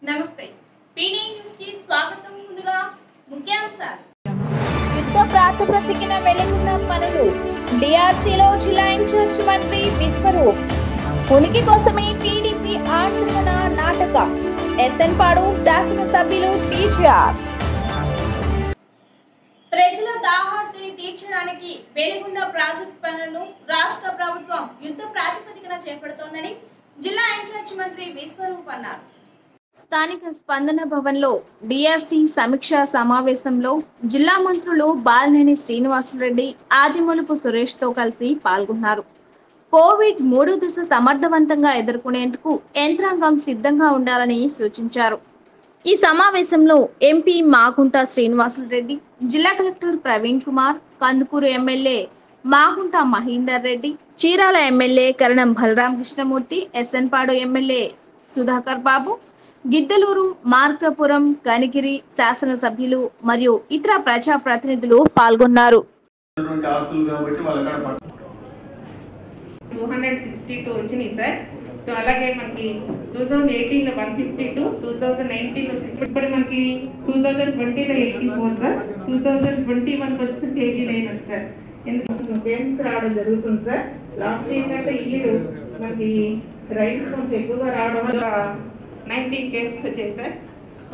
నమస్తే పీనీ న్యూస్ కి స్వాగతం. ముందుగా ముఖ్యాంశాలు. యుద్ధ ప్రాతిపదికన వెలుగున్న పనులు. డిఆర్సీలో జిల్లా ఇన్ఛార్జ్ మంత్రి విశ్వరూప్. ఉనికి కోసమే టీడీపీ ఆందోళన నాటక. ఎస్ఎన్పాడు శాసనసభ్యులు టీజీఆర్. ప్రజల దాహార్తిని తీర్చడానికి వెలుగున్న ప్రాజెక్టు పనులను రాష్ట్ర ప్రభుత్వం యుద్ధ ప్రాతిపదికన చేపడుతోందని జిల్లా ఇన్ఛార్జ్ మంత్రి విశ్వరూప్ అన్నారు. స్థానిక స్పందన భవన్లో డిఆర్సీ సమీక్షా సమావేశంలో జిల్లా మంత్రులు బాలినేని శ్రీనివాసరెడ్డి, ఆదిమూలపు సురేష్తో కలిసి పాల్గొన్నారు. కోవిడ్ 3వ దశ సమర్థవంతంగా ఎదుర్కొనేందుకు యంత్రాంగం సిద్ధంగా ఉండాలని సూచించారు. ఈ సమావేశంలో ఎంపీ మాగుంట శ్రీనివాసరెడ్డి, జిల్లా collector Praveen Kumar, Kandukur MLA Magunta Mahender Reddy, Chirala MLA Karanam Balaram Krishnamurthy, SN Padu MLA Sudhakar Babu, Giddalur, Markapuram, Kanigiri శాసనసభ్యులు మరియు ఇతర ప్రజా ప్రతినిధులు పాల్గొన్నారు. 262 వచ్చినాయి సార్. సో అలాగే మనకి 2018లో 152, 2019లో ఇప్పుడు మనకి 2020లో 84 సార్, 2021 వచ్చేసి 89 సార్. ఎందుకంటే గేమ్స్ రావడం జరుగుతుంది సార్. లాస్ట్ ఏంటంటే ఈ ఇయర్ మనకి రైడ్స్ కొంచెం ఎక్కువగా రావడం వల్ల 19 కేసెస్ వచ్చాయి సార్.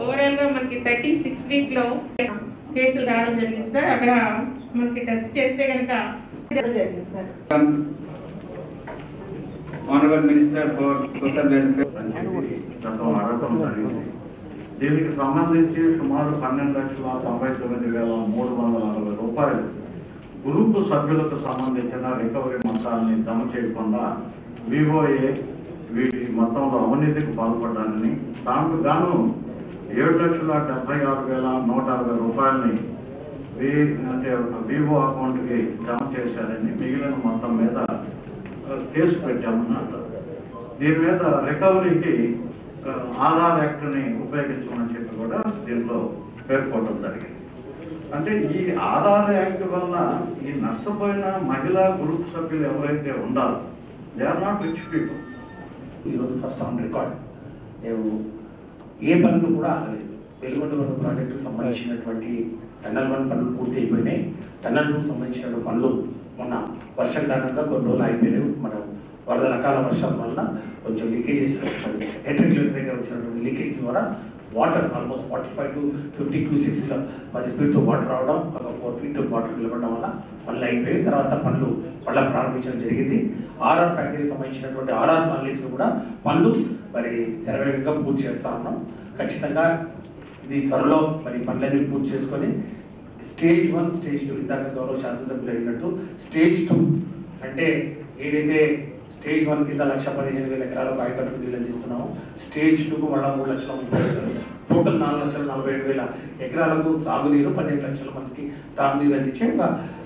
ఓవరాల్ గా మనకి 36 వీక్లో కేసులు రావడం జరిగింది సార్. అక్కడ మనకి టెస్ట్ చేస్తే కనుక జరిగింది sir. Honorable Minister for Social Welfare దీనికి సంబంధించి సుమారు 12,99,340 రూపాయలు గ్రూపు సభ్యులకు సంబంధించిన రికవరీ మొత్తాన్ని జమ చేయకుండా వివోఏ వీటి మొత్తంలో అవినీతికి పాల్పడ్డానని, దాంట్లో గాను 7,76,160 రూపాయలని వివో అకౌంట్కి జమ చేశారని, మిగిలిన మొత్తం మీద కేసు పెట్టామని అంటారు. దీని మీద రికవరీకి ఆధార్ యాక్ట్ని ఉపయోగించమని చెప్పి కూడా దీనిలో పేర్కొనడం జరిగింది. అంటే ఈ ఆధార్ యాక్ట్ వల్ల ఈ నష్టపోయిన మహిళా గ్రూప్ సభ్యులు ఎవరైతే ఉండాలో they are not rich people. ఈరోజు ఫస్ట్ ఆన్ రికార్డ్ మేము ఏ పనులు కూడా ఆగలేదు. వెలుగొండ ప్రాజెక్టుకు సంబంధించినటువంటి టన్నల్ 1 పనులు పూర్తి అయిపోయినాయి. టన్నల్ 2 సంబంధించిన పనులు మొన్న వర్షం కారణంగా కొన్ని రోజులు అయిపోయినాయి. మనం వరద రకాల వర్షాల వల్ల కొంచెం లీకేజెస్, హెడ్రిక్యులేటర్ దగ్గర వచ్చినటువంటి లీకేజెస్ ద్వారా వాటర్ ఆల్మోస్ట్ 45 to 50 క్యూసెక్స్ మరి స్పీడ్తో వాటర్ రావడం, ఒక 4 feet వాటర్ నిలబడడం వల్ల పనులు అయిపోయి తర్వాత పనులు మళ్ళీ ప్రారంభించడం జరిగింది. ఆర్ఆర్ ప్యాకేజీకి సంబంధించినటువంటి ఆర్ఆర్ కాలనీస్లో కూడా పనులు మరి శరవేగంగా పూర్తి చేస్తా ఉన్నాం. ఖచ్చితంగా ఇది త్వరలో మరి పనులన్నీ పూర్తి చేసుకొని స్టేజ్ 1, స్టేజ్ 2 ఇందాక గౌరవ శాసనసభ్యులు అడిగినట్టు స్టేజ్ 2 అంటే ఏదైతే స్టేజ్ 1 కింద 1,15,000 ఎకరాలకు ఆయకట్టుకు నీళ్ళు అందిస్తున్నాము, స్టేజ్ 2కు మళ్ళీ 3,30,000, టోటల్ 4,47,000 ఎకరాలకు సాగునీరు, 15 లక్షల మందికి తాగునీరు అందించే ఒక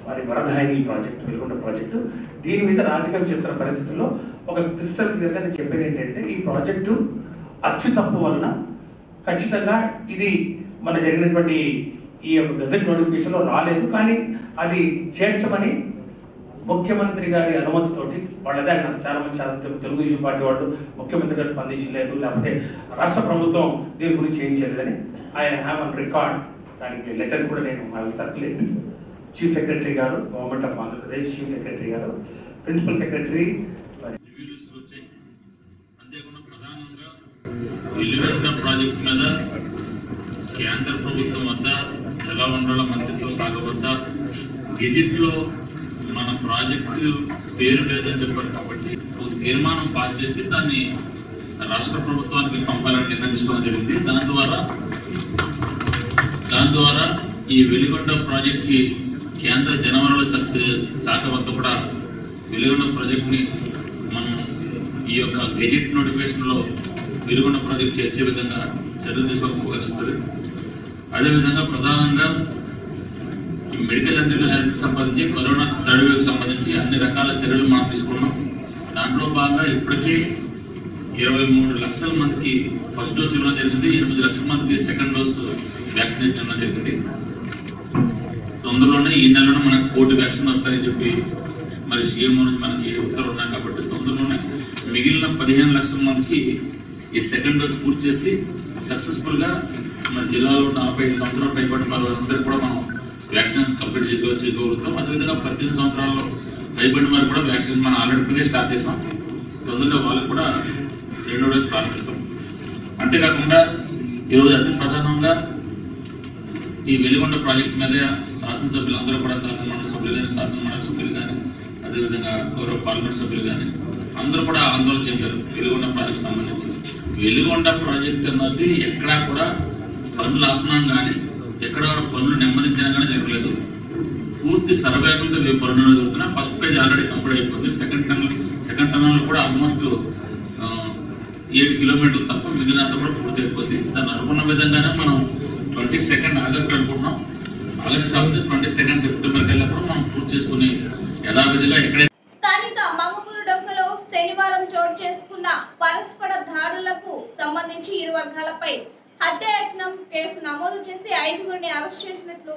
మరి వరదాయిని ప్రాజెక్టు, వెలుగొండ ప్రాజెక్టు, దీని మీద రాజకీయం చేస్తున్న పరిస్థితుల్లో ఒక క్రిస్టల్ క్లియర్గా నేను చెప్పేది ఏంటంటే, ఈ ప్రాజెక్టు అచ్చు తప్పు వలన ఖచ్చితంగా ఇది మన జరిగినటువంటి ఈ యొక్క గజెట్ నోటిఫికేషన్లో రాలేదు. కానీ అది చేర్చమని ముఖ్యమంత్రి గారి అనుమతితోటి వాళ్ళు అదే అన్నారు. చాలా మంది శాసనసభ్యులు తెలుగుదేశం పార్టీ వాళ్ళు ముఖ్యమంత్రి గారు స్పందించలేదు, లేకపోతే రాష్ట్ర ప్రభుత్వం దీని గురించి ఏం చేయలేదని ఐ హ్యావ్ ఆన్ రికార్డ్. దానికి లెటర్స్ కూడా నేను I will circulate. Chief secretary గారు, government of Andhra Pradesh chief secretary గారు, ప్రిన్సిపల్ సెక్రటరీ. అంతేకాకుండా ప్రధానంగా వెలుగొండ ప్రాజెక్టు మీద కేంద్ర ప్రభుత్వం వద్ద, జలవనరుల మంత్రిత్వ శాఖ వద్ద గెజిట్లో మన ప్రాజెక్టు పేరు లేదని చెప్పారు. కాబట్టి ఒక తీర్మానం పాస్ చేసి దాన్ని రాష్ట్ర ప్రభుత్వానికి పంపాలని నిర్ణయం తీసుకోవడం జరిగింది. దాని ద్వారా ఈ వెలుగొండ ప్రాజెక్టుకి కేంద్ర జలవనరుల శాఖ వద్ద కూడా వెలుగొండ ప్రాజెక్టుని మనం ఈ యొక్క గెజిట్ నోటిఫికేషన్లో వెలుగొండ ప్రాజెక్టు చేర్చే విధంగా చర్యలు తీసుకోగలుస్తుంది. అదేవిధంగా ప్రధానంగా ఈ మెడికల్ హెల్త్ సంబంధించి, కరోనా థర్డ్ వేవ్కి సంబంధించి అన్ని రకాల చర్యలు మనం తీసుకున్నాం. దాంట్లో భాగంగా ఇప్పటికే 23 లక్షల మందికి ఫస్ట్ డోస్ ఇవ్వడం జరిగింది, 8 లక్షల మందికి సెకండ్ డోస్ వ్యాక్సినేషన్ ఇవ్వడం జరిగింది. తొందరలోనే ఈ నెలలో మనకు 1 కోటి వ్యాక్సిన్ వస్తాయని చెప్పి మరి సీఎం నుంచి మనకి ఉత్తర్వులు ఉన్నాయి. కాబట్టి తొందరలోనే మిగిలిన 15 లక్షల మందికి ఈ సెకండ్ డోస్ పూర్తి చేసి సక్సెస్ఫుల్గా మన జిల్లాలో 45 సంవత్సరాల పైబడిన వారందరికీ కూడా మనం వ్యాక్సిన్ కంప్లీట్ చేసుకోగలుగుతాం. అదేవిధంగా 18 సంవత్సరాల్లో పైబడిన వారికి కూడా వ్యాక్సిన్ మనం ఆల్రెడీ స్టార్ట్ చేసాం. తొందరలో వాళ్ళకు కూడా 2వ డోస్ ప్రారంభిస్తాం. అంతేకాకుండా ఈరోజు అతి ప్రధానంగా ఈ వెలుగొండ ప్రాజెక్టు మీద శాసనసభ్యులందరూ కూడా, శాసనమండలి సభ్యులు కానీ, శాసనమండలి సభ్యులు కానీ, అదేవిధంగా గౌరవ పార్లమెంట్ సభ్యులు కానీ అందరూ కూడా ఆందోళన చెందారు వెలుగొండ ప్రాజెక్టు సంబంధించి. వెలుగొండ ప్రాజెక్టు అన్నది ఎక్కడా కూడా పనులు ఆపనం కానీ, ఎక్కడ పనులు నెమ్మదించడం కానీ జరగలేదు. పూర్తి సర్వేగంతో పనులు జరుగుతున్నాయి. ఫస్ట్ పేజ్ ఆల్రెడీ కంప్లీట్ అయిపోతుంది. సెకండ్ టనల్ కూడా ఆల్మోస్ట్ 7 కిలోమీటర్లు తప్ప మిగిలినంత కూడా పూర్తి అయిపోతుంది. దాన్ని అనుకున్న విధంగానే మనం 22 ఆగస్టు అనుకుంటున్నాం. ఆగస్టు కాకపోతే 22 సెప్టెంబర్కి వెళ్ళినప్పుడు మనం పూర్తి చేసుకుని యథావిధిగా ఎక్కడైతే. స్థానిక మంగపూరు డొంకలో శనివారం చోటు చేసుకున్న పరస్పర దాడులకు సంబంధించి ఇరు వర్గాలపై హత్యాయత్నం కేసు నమోదు చేసి 5గురిని అరెస్ట్ చేసినట్లు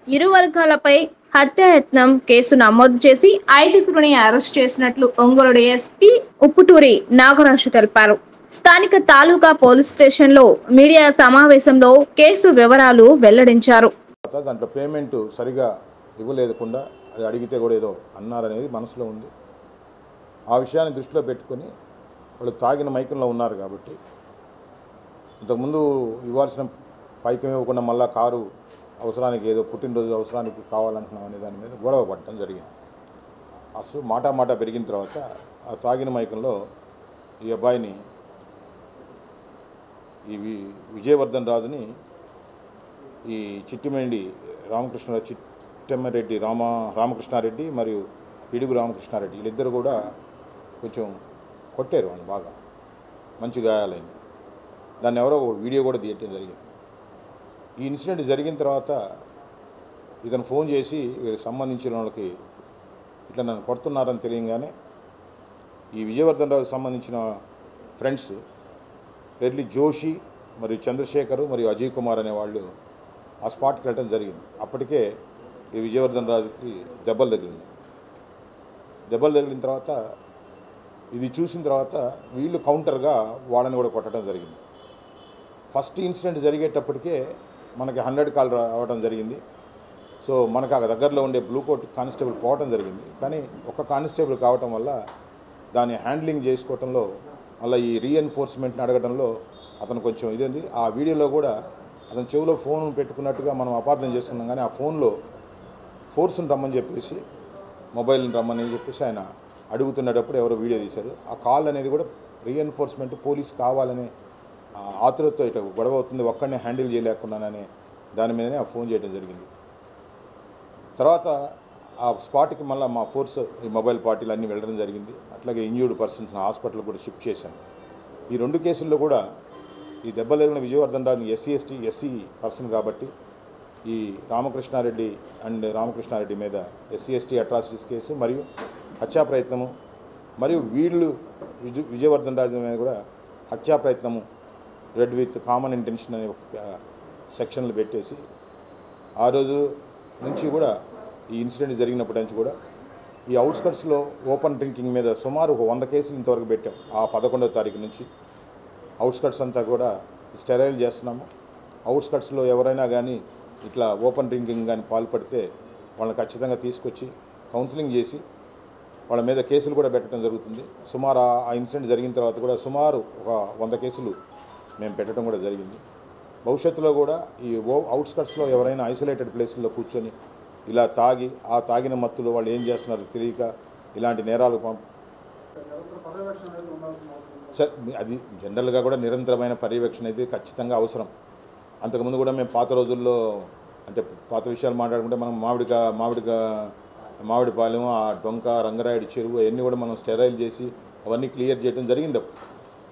ఇరు వర్గాలపై హత్యాయత్నం కేసు నమోదు చేసి 5గురిని అరెస్ట్ చేసినట్లు ఒంగోలు డీఎస్పీ ఉప్పుటూరి నాగరాజు తెలిపారు. స్థానిక తాలూకా పోలీస్ స్టేషన్ లో మీడియా సమావేశంలో కేసు వివరాలు వెల్లడించారు. దాంట్లో పేమెంట్ సరిగా ఇవ్వలేకుండా అది అడిగితే కూడా ఏదో అన్నారనేది మనసులో ఉంది. ఆ విషయాన్ని దృష్టిలో పెట్టుకొని వాళ్ళు తాగిన మైకంలో ఉన్నారు కాబట్టి ఇంతకుముందు ఇవ్వాల్సిన పైకం ఇవ్వకుండా మళ్ళీ కారు అవసరానికి ఏదో పుట్టినరోజు అవసరానికి కావాలంటున్నాం అనే దాని మీద గొడవ పడటం జరిగింది. అసలు మాట పెరిగిన తర్వాత ఆ తాగిన మైకంలో ఈ అబ్బాయిని, ఈ విజయవర్ధన్ రాజుని, ఈ చిట్టిమెండి చిట్టెమ్మారెడ్డి రామకృష్ణారెడ్డి మరియు పిడుగు రామకృష్ణారెడ్డి వీళ్ళిద్దరు కూడా కొంచెం కొట్టారు. వాళ్ళు బాగా మంచి గాయాలైంది. దాన్ని ఎవరో వీడియో కూడా తీయటం జరిగింది. ఈ ఇన్సిడెంట్ జరిగిన తర్వాత ఇతను ఫోన్ చేసి వీళ్ళకి సంబంధించిన వాళ్ళకి ఇట్లా నన్ను కొడుతున్నారని తెలియగానే ఈ విజయవర్ధన్ రావుకి సంబంధించిన ఫ్రెండ్స్ పెర్లి జోషి మరియు చంద్రశేఖరు మరియు అజయ్ కుమార్ అనే వాళ్ళు ఆ స్పాట్కి వెళ్ళడం జరిగింది. అప్పటికే ఈ విజయవర్ధన్ రాజుకి దెబ్బలు తగిలిన తర్వాత ఇది చూసిన తర్వాత వీళ్ళు కౌంటర్గా వాళ్ళని కూడా కొట్టడం జరిగింది. ఫస్ట్ ఇన్సిడెంట్ జరిగేటప్పటికే మనకి 100 కాల్ రావడం జరిగింది. సో మనకు ఆ దగ్గరలో ఉండే బ్లూ కోట్ కానిస్టేబుల్ పోవడం జరిగింది. కానీ ఒక కానిస్టేబుల్ కావటం వల్ల దాన్ని హ్యాండ్లింగ్ చేసుకోవటంలో మళ్ళీ ఈ రీఎన్ఫోర్స్మెంట్ని అడగడంలో అతను కొంచెం ఇదేంది. ఆ వీడియోలో కూడా అతను చెవిలో ఫోన్ పెట్టుకున్నట్టుగా మనం అపార్థం చేస్తున్నాం. కానీ ఆ ఫోన్లో ఫోర్స్ని రమ్మని చెప్పేసి, మొబైల్ని రమ్మని చెప్పేసి ఆయన అడుగుతున్నప్పుడు ఎవరో వీడియో తీశారు. ఆ కాల్ అనేది కూడా రీఎన్ఫోర్స్మెంట్ పోలీస్ కావాలనే ఆతురతో ఇట్లా గొడవ అవుతుంది, ఒక్కడినే హ్యాండిల్ చేయలేకున్నాననే దాని మీదనే ఆ ఫోన్ చేయడం జరిగింది. తర్వాత ఆ స్పాట్కి మళ్ళీ మా ఫోర్స్ ఈ మొబైల్ పార్టీలు అన్నీ వెళ్ళడం జరిగింది. అట్లాగే ఇంజ్యూర్డ్ పర్సన్స్ హాస్పిటల్ కూడా షిఫ్ట్ చేశాను. ఈ 2 కేసుల్లో కూడా ఈ దెబ్బలు తగిలిన విజయవర్ధన్ రాజు SC/ST పర్సన్ కాబట్టి ఈ రామకృష్ణారెడ్డి అండ్ రామకృష్ణారెడ్డి మీద SC/ST అట్రాసిటీస్ కేసు మరియు హత్యా ప్రయత్నము మరియు వీళ్ళు విజయవర్ధన్ రాజు మీద కూడా హత్యా ప్రయత్నము రెడ్ విత్ కామన్ ఇంటెన్షన్ అనే ఒక సెక్షన్లు పెట్టేసి ఆ రోజు నుంచి కూడా ఈ ఇన్సిడెంట్ జరిగినప్పటి నుంచి కూడా ఈ అవుట్స్కట్స్లో ఓపెన్ డ్రింకింగ్ మీద సుమారు 100 కేసులు ఇంతవరకు పెట్టాం. ఆ 11వ తారీఖు నుంచి అవుట్స్కట్స్ అంతా కూడా స్టెరైల్ చేస్తున్నాము. అవుట్స్కట్స్లో ఎవరైనా కానీ ఇట్లా ఓపెన్ డ్రింకింగ్ కానీ పాల్పడితే వాళ్ళని ఖచ్చితంగా తీసుకొచ్చి కౌన్సిలింగ్ చేసి వాళ్ళ మీద కేసులు కూడా పెట్టడం జరుగుతుంది. సుమారు ఆ ఇన్సిడెంట్ జరిగిన తర్వాత కూడా సుమారు ఒక 100 కేసులు మేము పెట్టడం కూడా జరిగింది. భవిష్యత్తులో కూడా ఈ అవుట్స్కట్స్లో ఎవరైనా ఐసోలేటెడ్ ప్లేసుల్లో కూర్చొని ఇలా తాగి ఆ తాగిన మత్తులో వాళ్ళు ఏం చేస్తున్నారో తెలియక ఇలాంటి నేరాలు అది జనరల్గా కూడా నిరంతరమైన పర్యవేక్షణ అయితే ఖచ్చితంగా అవసరం. అంతకుముందు కూడా మేము పాత రోజుల్లో అంటే పాత విషయాలు మాట్లాడుకుంటే మనం మామిడిపాలెం ఆ డొంక రంగరాయుడి చెరువు అవన్నీ కూడా మనం స్టెరైల్ చేసి అవన్నీ క్లియర్ చేయడం జరిగింది.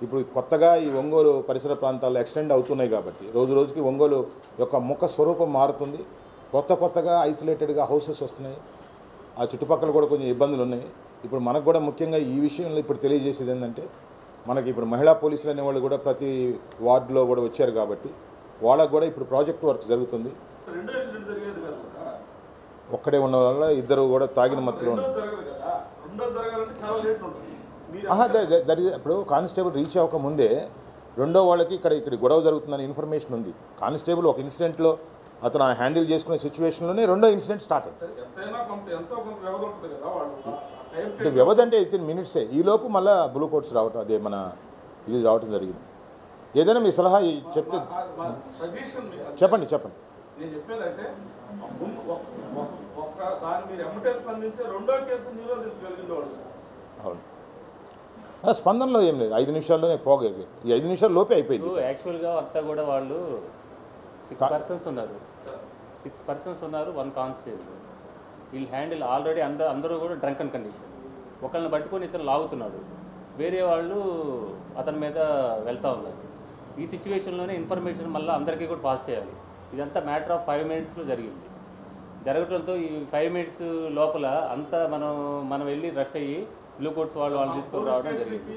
ఇప్పుడు కొత్తగా ఈ ఒంగోలు పరిసర ప్రాంతాల్లో ఎక్స్టెండ్ అవుతున్నాయి కాబట్టి రోజు రోజుకి ఒంగోలు యొక్క ముఖ స్వరూపం మారుతుంది. కొత్తగా ఐసోలేటెడ్గా హౌసెస్ వస్తున్నాయి. ఆ చుట్టుపక్కల కూడా కొంచెం ఇబ్బందులు ఉన్నాయి. ఇప్పుడు మనకు కూడా ముఖ్యంగా ఈ విషయంలో ఇప్పుడు తెలియజేసేది ఏంటంటే మనకి ఇప్పుడు మహిళా పోలీసులు అనేవాళ్ళు కూడా ప్రతి వార్డులో కూడా వచ్చారు కాబట్టి వాళ్ళకు కూడా ఇప్పుడు ప్రాజెక్ట్ వర్క్ జరుగుతుంది. ఒక్కడే ఉన్న వల్ల ఇద్దరు కూడా తాగిన మత్తులో ఇప్పుడు కానిస్టేబుల్ రీచ్ అవ్వకముందే రెండో వాళ్ళకి ఇక్కడ గొడవ జరుగుతుందని ఇన్ఫర్మేషన్ ఉంది. కానిస్టేబుల్ ఒక ఇన్సిడెంట్లో అతను హ్యాండిల్ చేసుకునే సిచ్యువేషన్లోనే రెండో ఇన్సిడెంట్ స్టార్ట్ అయింది. వ్యవధి అంటే 18 మినిట్సే. ఈలోపు మళ్ళీ బ్లూ కోట్స్ రావటం అదే మన ఇది రావటం జరిగింది. ఏదైనా మీ సలహా చెప్తే చెప్పండి. నేను చెప్పేదంటే దాన్ని మీరు ఎమ్మటే స్పందించే రెండో కేసు నీలో తీసుకెళ్ళిండేవాళ్ళు. అవును, స్పందనలో ఏం లేదు. 5 నిమిషాల్లోనే పోగలిగారు. ఈ 5 నిమిషాలు లోపే అయిపోయింది. యాక్చువల్గా అంతా కూడా వాళ్ళు 6 persons ఉన్నారు. 6 persons ఉన్నారు, 1 కానిస్టేబుల్. వీళ్ళు హ్యాండిల్ ఆల్రెడీ అందరూ కూడా డ్రంక్ అండ్ కండిషన్. ఒకళ్ళని పట్టుకొని ఇతను లాగుతున్నాడు, వేరే వాళ్ళు అతని మీద వెళ్తూ ఉన్నారు. ఈ సిచ్యువేషన్లోనే ఇన్ఫర్మేషన్ మళ్ళీ అందరికీ కూడా పాస్ చేయాలి. ఇదంతా మ్యాటర్ ఆఫ్ 5 minutesలో జరిగింది. జరగడంతో ఈ 5 minutes లోపల అంతా మనం వెళ్ళి రష్ అయ్యి బ్లూ కోట్స్ వాళ్ళని తీసుకొని రావడం జరిగింది.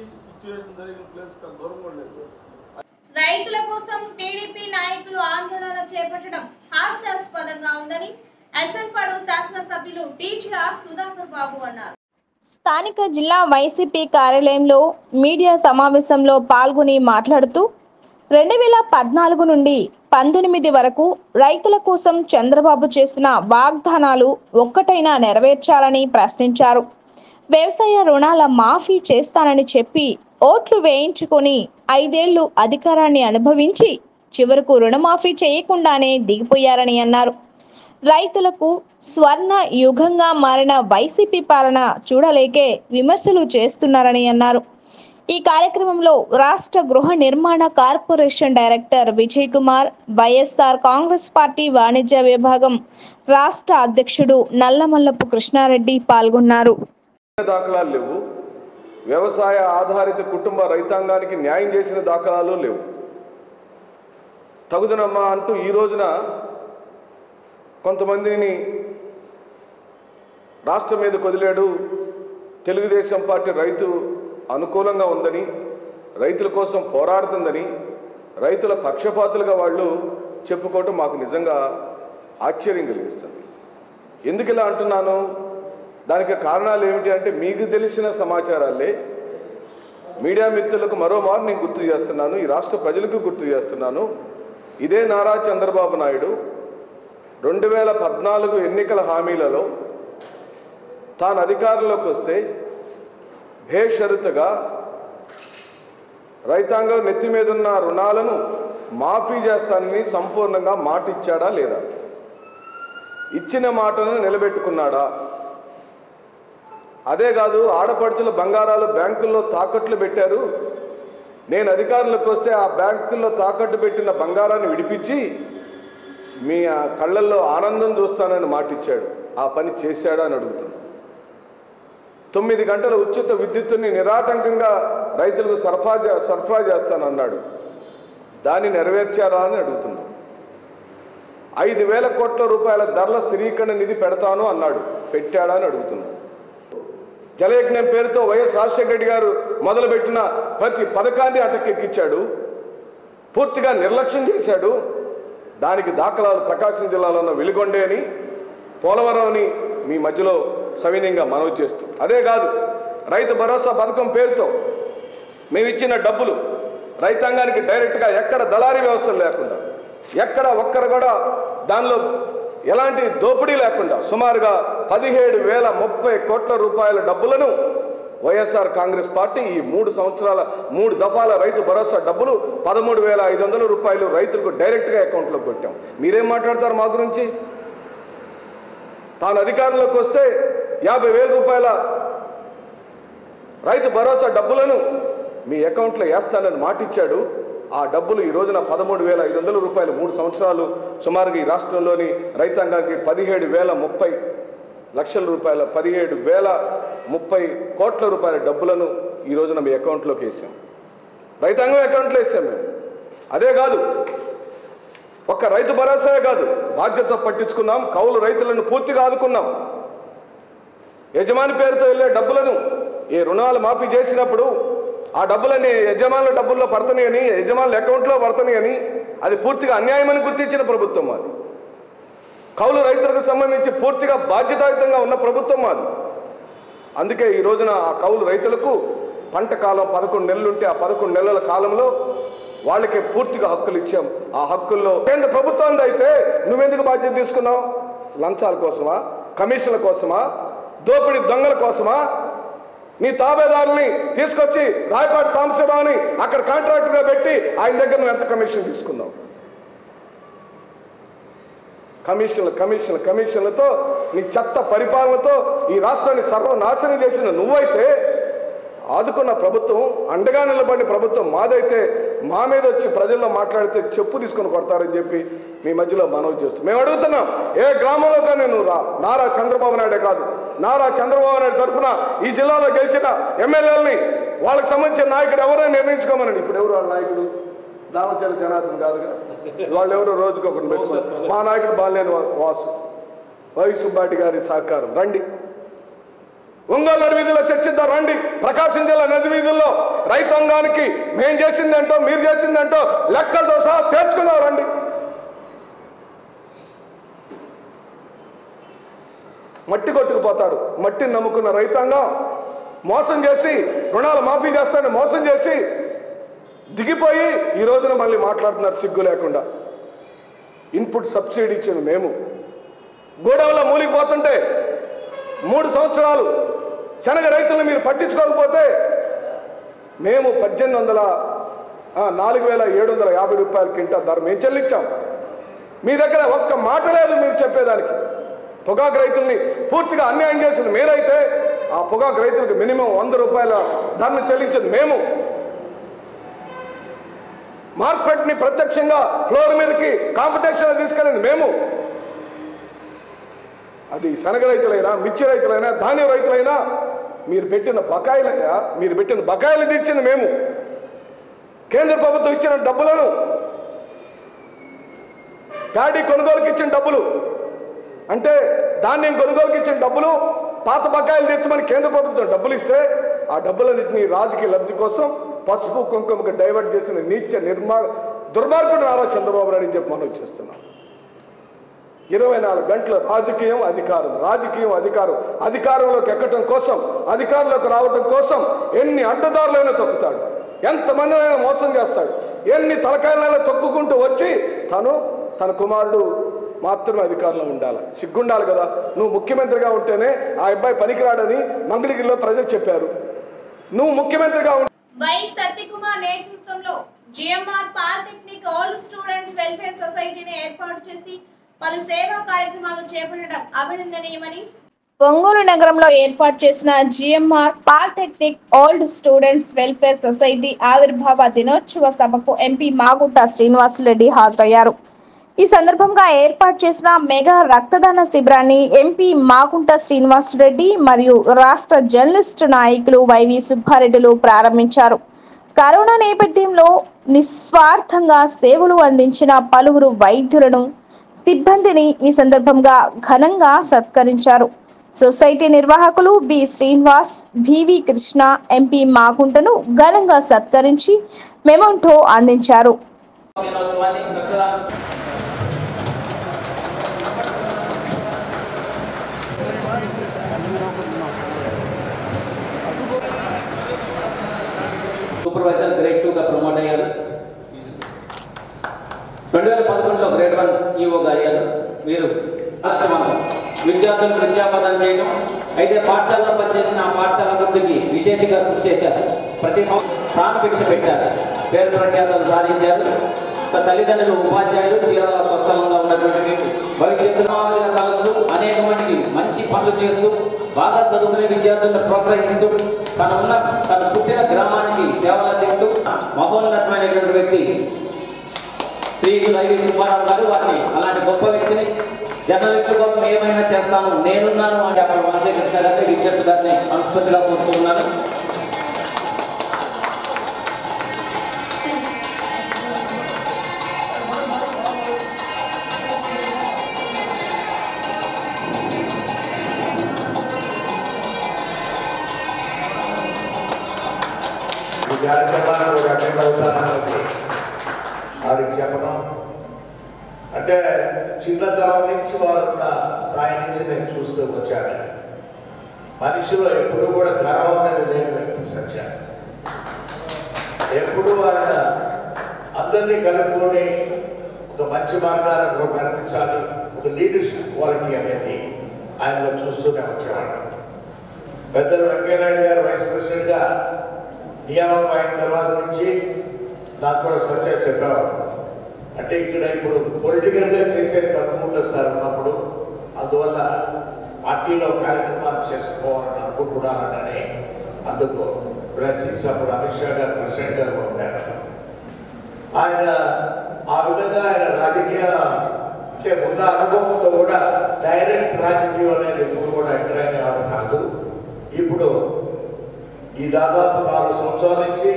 రైతుల కోసం టీడీపీ నాయకులు ఆందోళన చేపట్టడం హాస్యాస్పదంగా ఉందని ఎస్ఎన్పాడు శాసనసభ్యులు టీచర్ సుధాకర్ బాబు అన్నారు. స్థానిక జిల్లా వైసీపీ కార్యాలయంలో మీడియా సమావేశంలో పాల్గొని మాట్లాడుతూ 2014 నుండి 19 వరకు రైతుల కోసం చంద్రబాబు చేసిన వాగ్దానాలు ఒక్కటైనా నెరవేర్చాలని ప్రశ్నించారు. వ్యవసాయ రుణాల మాఫీ చేస్తానని చెప్పి ఓట్లు వేయించుకొని 5 ఏళ్లు అధికారాన్ని అనుభవించి చివరకు రుణమాఫీ చేయకుండానే దిగిపోయారని అన్నారు. రైతులకు స్వర్ణ యుగంగా మారిన వైసీపీ పాలన చూడలేకే విమర్శలు చేస్తున్నారని అన్నారు. ఈ కార్యక్రమంలో రాష్ట్ర గృహ నిర్మాణ corporation director Vijay Kumar, YSR Congress party వాణిజ్య విభాగం రాష్ట్ర అధ్యక్షుడు నల్లమల్లపు కృష్ణారెడ్డి పాల్గొన్నారు. దాఖలాలు లేవు. వ్యవసాయ ఆధారిత కుటుంబ రైతాంగానికి న్యాయం చేసిన దాఖలాలు లేవు. తగుదనమ్మా అంటూ ఈ రోజున కొంతమందిని రాష్ట్రం మీద వదిలాడు. తెలుగుదేశం పార్టీ రైతు అనుకూలంగా ఉందని, రైతుల కోసం పోరాడుతుందని, రైతుల పక్షపాతులుగా వాళ్ళు చెప్పుకోవటం మాకు నిజంగా ఆశ్చర్యం కలిగిస్తుంది. ఎందుకు ఇలా అంటున్నాను? దానికి కారణాలు ఏమిటి అంటే మీకు తెలిసిన సమాచారాలే మీడియా మిత్రులకు మరోమారు నేను గుర్తు చేస్తున్నాను, ఈ రాష్ట్ర ప్రజలకు గుర్తు చేస్తున్నాను. ఇదే నారా చంద్రబాబు నాయుడు 2014 ఎన్నికల హామీలలో తాను అధికారంలోకి వస్తే బేషరతుగా రైతాంగం నెత్తి మీద ఉన్న రుణాలను మాఫీ చేస్తానని సంపూర్ణంగా మాట ఇచ్చాడా లేదా? ఇచ్చిన మాటను నిలబెట్టుకున్నాడా? అదే కాదు, ఆడపడుచుల బంగారాలు బ్యాంకుల్లో తాకట్లు పెట్టారు, నేను అధికారంలోకి వస్తే ఆ బ్యాంకుల్లో తాకట్టు పెట్టిన బంగారాన్ని విడిపించి మీ కళ్ళల్లో ఆనందం చూస్తానని మాట ఇచ్చాడు. ఆ పని చేశాడా అని అడుగుతున్నాను. 9 గంటల ఉచిత విద్యుత్తుని నిరాటంకంగా రైతులకు సరఫరా చేస్తానన్నాడు. దాన్ని నెరవేర్చారా అని అడుగుతున్నాం. 5,000 కోట్ల రూపాయల ధరల స్థిరీకరణ నిధి పెడతాను అన్నాడు. పెట్టాడా అని అడుగుతున్నాడు. జలయజ్ఞం పేరుతో వైఎస్ రాజశేఖర రెడ్డి గారు మొదలుపెట్టిన ప్రతి పథకాన్ని అటకెక్కించాడు, పూర్తిగా నిర్లక్ష్యం చేశాడు. దానికి దాఖలాలు ప్రకాశం జిల్లాలో ఉన్న వెలిగొండే అని, పోలవరం అని మీ మధ్యలో సవినయంగా మనవి చేస్తూ, అదే కాదు రైతు భరోసా పథకం పేరుతో మేము ఇచ్చిన డబ్బులు రైతాంగానికి డైరెక్ట్గా ఎక్కడ దళారీ వ్యవస్థలు లేకుండా, ఎక్కడ ఒక్కరు కూడా దానిలో ఎలాంటి దోపిడీ లేకుండా సుమారుగా 17,030 కోట్ల రూపాయల డబ్బులను వైఎస్ఆర్ కాంగ్రెస్ పార్టీ ఈ 3 సంవత్సరాల 3 దఫాల రైతు భరోసా డబ్బులు 13,500 రూపాయలు రైతులకు డైరెక్ట్గా అకౌంట్లో కొట్టాం. మీరేం మాట్లాడతారు మా గురించి? తాను అధికారంలోకి వస్తే 50,000 రూపాయల రైతు భరోసా డబ్బులను మీ అకౌంట్లో వేస్తానని మాటిచ్చాడు. ఆ డబ్బులు ఈ రోజున 13,500 రూపాయలు 3 సంవత్సరాలు సుమారుగా ఈ రాష్ట్రంలోని రైతాంగానికి 17,030 లక్షల రూపాయల 17,030 కోట్ల రూపాయల డబ్బులను ఈ రోజున మీ అకౌంట్లోకి వేసాం. రైతాంగం అకౌంట్లో వేసాం మేము. అదే కాదు, ఒక్క రైతు భరోసాయే కాదు, బాధ్యత పట్టించుకున్నాం. కౌలు రైతులను పూర్తిగా ఆదుకున్నాం. యజమాని పేరుతో వెళ్ళే డబ్బులను ఈ రుణాలు మాఫీ చేసినప్పుడు ఆ డబ్బులని యజమానుల డబ్బుల్లో పడతాయి అని, యజమానుల అకౌంట్లో పడతాయి అని, అది పూర్తిగా అన్యాయమని గుర్తించిన ప్రభుత్వం మాది. కౌలు రైతులకు సంబంధించి పూర్తిగా బాధ్యతాయుతంగా ఉన్న ప్రభుత్వం మాది. అందుకే ఈ రోజున ఆ కౌలు రైతులకు పంట కాలం 11 నెలలు ఉంటే ఆ 11 నెలల కాలంలో వాళ్ళకి పూర్తిగా హక్కులు ఇచ్చాం. ఆ హక్కుల్లో కేంద్ర ప్రభుత్వం అయితే నువ్వెందుకు బాధ్యత తీసుకున్నావు? లంచాల కోసమా, కమిషన్ల కోసమా, దోపిడీ దొంగల కోసమా? నీ తాబేదారుని తీసుకొచ్చి రాయపాటి సాంబశివరావుని అక్కడ కాంట్రాక్టుగా పెట్టి ఆయన దగ్గర నువ్వు ఎంత కమిషన్ తీసుకున్నావు? కమిషన్లతో నీ చెత్త పరిపాలనతో ఈ రాష్ట్రాన్ని సర్వనాశనం చేసిన నువ్వైతే ఆదుకున్న ప్రభుత్వం, అండగా నిలబడిన ప్రభుత్వం మాదైతే మా మీద వచ్చి ప్రజల్లో మాట్లాడితే చెప్పు తీసుకొని కొడతారని చెప్పి మీ మధ్యలో మనవి చేస్తాం. మేము అడుగుతున్నాం, ఏ గ్రామంలో కానీ నువ్వు రా. నారా చంద్రబాబు నాయుడే కాదు, నారా చంద్రబాబు నాయుడు తరఫున ఈ జిల్లాలో గెలిచిన ఎమ్మెల్యేలని వాళ్ళకి సంబంధించిన నాయకుడు ఎవరైనా నిర్ణయించుకోమనండి. ఇప్పుడు ఎవరు వాళ్ళ నాయకుడు? దామచర్ల జనార్దన్ కాదుగా, వాళ్ళు ఎవరో రోజుకి ఒకటి పెట్టుకున్నారు. మా నాయకుడు బాలేని వాసు, వై సుబ్బారెడ్డి గారి సహకారం. రండి, ఒంగోలు నది వీధుల్లో చర్చిద్దాం రండి. ప్రకాశం జిల్లా నది వీధుల్లో రైతాంగానికి మేం చేసిందంటో మీరు చేసిందంటో లెక్కలతో సహా తేర్చుకున్నాం రండి. మట్టి కొట్టుకుపోతారు. మట్టిని నమ్ముకున్న రైతాంగం మోసం చేసి రుణాలు మాఫీ చేస్తారని మోసం చేసి దిగిపోయి ఈ రోజున మళ్ళీ మాట్లాడుతున్నారు సిగ్గు లేకుండా. ఇన్పుట్ సబ్సిడీ ఇచ్చింది మేము. గోడౌన్లో మూలిగిపోతుంటే 3 సంవత్సరాలు శనగ రైతులను మీరు పట్టించుకోకపోతే మేము 4,750 రూపాయల కింటా ధర మేము చెల్లించాం. మీ దగ్గర ఒక్క మాట లేదు మీరు చెప్పేదానికి. పొగాకు రైతుల్ని పూర్తిగా అన్యాయం చేసింది మీరైతే ఆ పొగాకు రైతులకు మినిమం 100 రూపాయల ధరను చెల్లించింది మేము. మార్కెట్ని ప్రత్యక్షంగా ఫ్లోర్ మీదకి కాంపిటీషన్ తీసుకెళ్ళింది మేము. అది శనగ రైతులైనా, మిర్చి రైతులైనా, ధాన్యం రైతులైనా మీరు పెట్టిన బకాయిలు తీర్చింది మేము. కేంద్ర ప్రభుత్వం ఇచ్చిన డబ్బులను, ప్యాడీ కొనుగోలుకి ఇచ్చిన డబ్బులు, అంటే ధాన్యం కొనుగోలుకి ఇచ్చిన డబ్బులు, పాత బకాయిలు తీర్చమని కేంద్ర ప్రభుత్వం డబ్బులు ఇస్తే ఆ డబ్బులన్నింటినీ రాజకీయ లబ్ధి కోసం పసుపు కుంకుమకు డైవర్ట్ చేసిన నీచ దుర్మార్గుడు నారా చంద్రబాబు నాయుడు అని చెప్పి మనం చేస్తున్నాం. 24 గంటల రాజకీయం అధికారం అధికారంలోకి ఎక్కడం కోసం, అధికారంలోకి రావడం కోసం ఎన్ని అడ్డదారులైనా తొక్కుతాడు, ఎంతమందినైనా మోసం చేస్తాడు, ఎన్ని తలకాయలైనా తొక్కుకుంటూ వచ్చి తన కుమారుడు మాత్రమే అధికారంలో ఉండాలి. సిగ్గుండాలి కదా. నువ్వు ముఖ్యమంత్రిగా ఉంటేనే ఆ అబ్బాయి పనికిరాడని మంగళగిరిలో ప్రజలు చెప్పారు. నువ్వు ముఖ్యమంత్రిగా వై సత్యకుమార్ నేతృత్వంలో GMR polytechnic old students welfare సొసైటీని ఏర్పాటు చేసి పలు సేవా కార్యక్రమాలు చేపట్టడం అభినందనీయమని ఒంగోలు నగరంలో ఏర్పాటు చేసిన GMR polytechnic old students welfare society ఆవిర్భావ దినోత్సవ సభకు ఎంపీ మాగుంట శ్రీనివాసులరెడ్డి హాజరయ్యారు. ఈ సందర్భంగా ఏర్పాటు చేసిన మెగా రక్తదాన శిబిరాన్ని ఎంపీ మాగుంట శ్రీనివాసులరెడ్డి మరియు రాష్ట్ర జర్నలిస్టు నాయకులు వైవి సుబ్బారెడ్డిలు ప్రారంభించారు. కరోనా నేపథ్యంలో నిస్వార్థంగా సేవలు అందించిన పలువురు వైద్యులను సిబ్బందిని ఈ సందర్భంగా ఘనంగా సత్కరించారు. సొసైటీ నిర్వాహకులు B Srinivas, BV Krishna, MP మాగుంటను ఘనంగా సత్కరించి మెమోంటో అందించారు. సూపర్వైజర్ గ్రేడ్ 2 గా ప్రమోట్ అయ్యారు. 2011లో గ్రేడ్ 1 ఈఓగా అయ్యారు. మీరు విద్యార్థులకు విద్యాపదం చేయడం అయితే పాఠశాలలో పనిచేసిన పాఠశాల అభివృద్ధికి విశేషంగా కృషి చేశారు. ప్రతి సంవత్సరం ప్రాణభిక్ష పెట్టారు. పేరు ప్రఖ్యాతలు సాధించారు. తల్లిదండ్రులు, ఉపాధ్యాయులు తీరాల స్వస్థలంగా ఉన్నటువంటి భవిష్యత్తులో కలుస్తూ అనేక మందికి మంచి పనులు చేస్తూ బాగా చదువుకునే విద్యార్థులను ప్రోత్సహిస్తూ తన పుట్టిన గ్రామానికి సేవలు అందిస్తూ మహోన్నతమైనటువంటి వ్యక్తి శ్రీ వైవి సుబ్బారావు గారు. వారిని అలాంటి గొప్ప వ్యక్తిని జర్నలిస్టు కోసం ఏమైనా చేస్తాను, నేనున్నాను అంటే అక్కడ వంశీ కృష్ణ గారిని, రిచర్డ్స్ గారిని మనస్ఫూర్తిగా కోరుకుంటున్నాను. కార్యక్రమాన్ని కూడా అటెండ్ అవుతానని వారికి చెప్పడం అంటే చిన్నతనం నుంచి వారున్న స్థాయి నుంచి నేను చూస్తూ వచ్చాను. మనిషిలో ఎప్పుడు కూడా గర్వం అనేది లేని వ్యక్తి సత్య. ఎప్పుడు ఆయన అందరినీ కలుపుకొని ఒక మంచి మార్గాన్ని కూడా నడిపించాలి, ఒక లీడర్షిప్ క్వాలిటీ అనేది ఆయనలో చూస్తూనే వచ్చేవాడు. పెద్దలు వెంకయ్యనాయుడు గారు వైస్ ప్రెసిడెంట్గా నియామకం అయిన తర్వాత నుంచి నాకు కూడా సత్య చెప్పేవాడు. అంటే ఇక్కడ ఇప్పుడు పొలిటికల్గా చేసే తక్కువ సార్ ఉన్నప్పుడు అందువల్ల పార్టీలో కార్యక్రమాలు చేసుకోవాలని అనుకుంటున్నానని అందుకు బ్లెస్సింగ్స్ అప్పుడు అమిత్ షా గారు ప్రెసిడెంట్ గారు ఉండారు. ఆయన ఆ విధంగా ఆయన రాజకీయ అంటే ఉన్న అనుభవంతో కూడా డైరెక్ట్ రాజకీయం అనేది ఎప్పుడు కూడా ఎంటర్ అయినవాడు కాదు. ఇప్పుడు ఈ దాదాపు 4 సంవత్సరాల నుంచి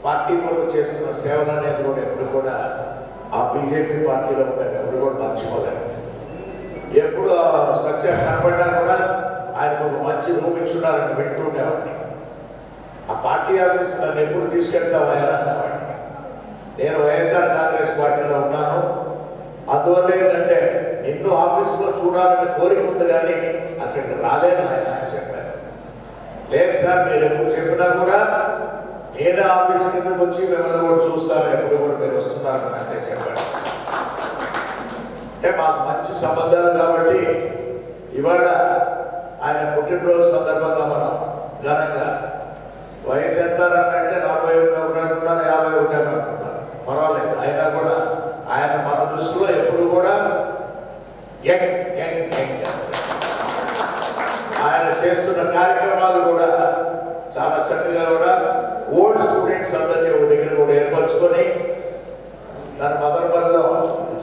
పార్టీ కొరకు చేస్తున్న సేవలు అనేది కూడా ఎప్పుడు కూడా ఆ బీజేపీ పార్టీలో ఉండేది ఎవరు కూడా మర్చిపోలేదు. ఎప్పుడు సత్య కనపడ్డా కూడా ఆయనకు ఒక మంచి రూమ్ ఇచ్చున్నారని పెట్టుకుండేవాడిని. ఆ పార్టీ ఆఫీస్ నన్ను ఎప్పుడు తీసుకెళ్తావయ్యా అన్నవాడిని. నేను వైఎస్ఆర్ కాంగ్రెస్ పార్టీలో ఉన్నాను, అందువల్ల ఏంటంటే నిన్ను ఆఫీసులో చూడాలని కోరిక ఉంది కానీ అక్కడికి రాలేను ఆయన అని చెప్పారు. లేదు సార్, మీరు ఎప్పుడు చెప్పినా కూడా నేను ఆఫీస్ కిందకు వచ్చి మిమ్మల్ని కూడా చూస్తాను, ఎప్పుడు కూడా మీరు వస్తున్నారని అంటే చెప్పాడు. అంటే మాకు మంచి సంబంధాలు కాబట్టి ఇవాళ ఆయన పుట్టినరోజు సందర్భంగా మనం ఘనంగా వయసు ఎంత అంటే 40 ఉన్నట్టున్నారు, 50 ఉంటారనుకుంటారు, పర్వాలేదు. అయినా కూడా ఆయన మన దృష్టిలో ఎప్పుడు కూడా యంగ్ యంగ్ యంగ్. ఆయన చేస్తున్న కార్యక్రమాలు కూడా చాలా చక్కగా కూడా ఓల్డ్ స్టూడెంట్స్ అందరినీ ఒక దగ్గర కూడా ఏర్పరచుకొని తన మదనపల్లిలో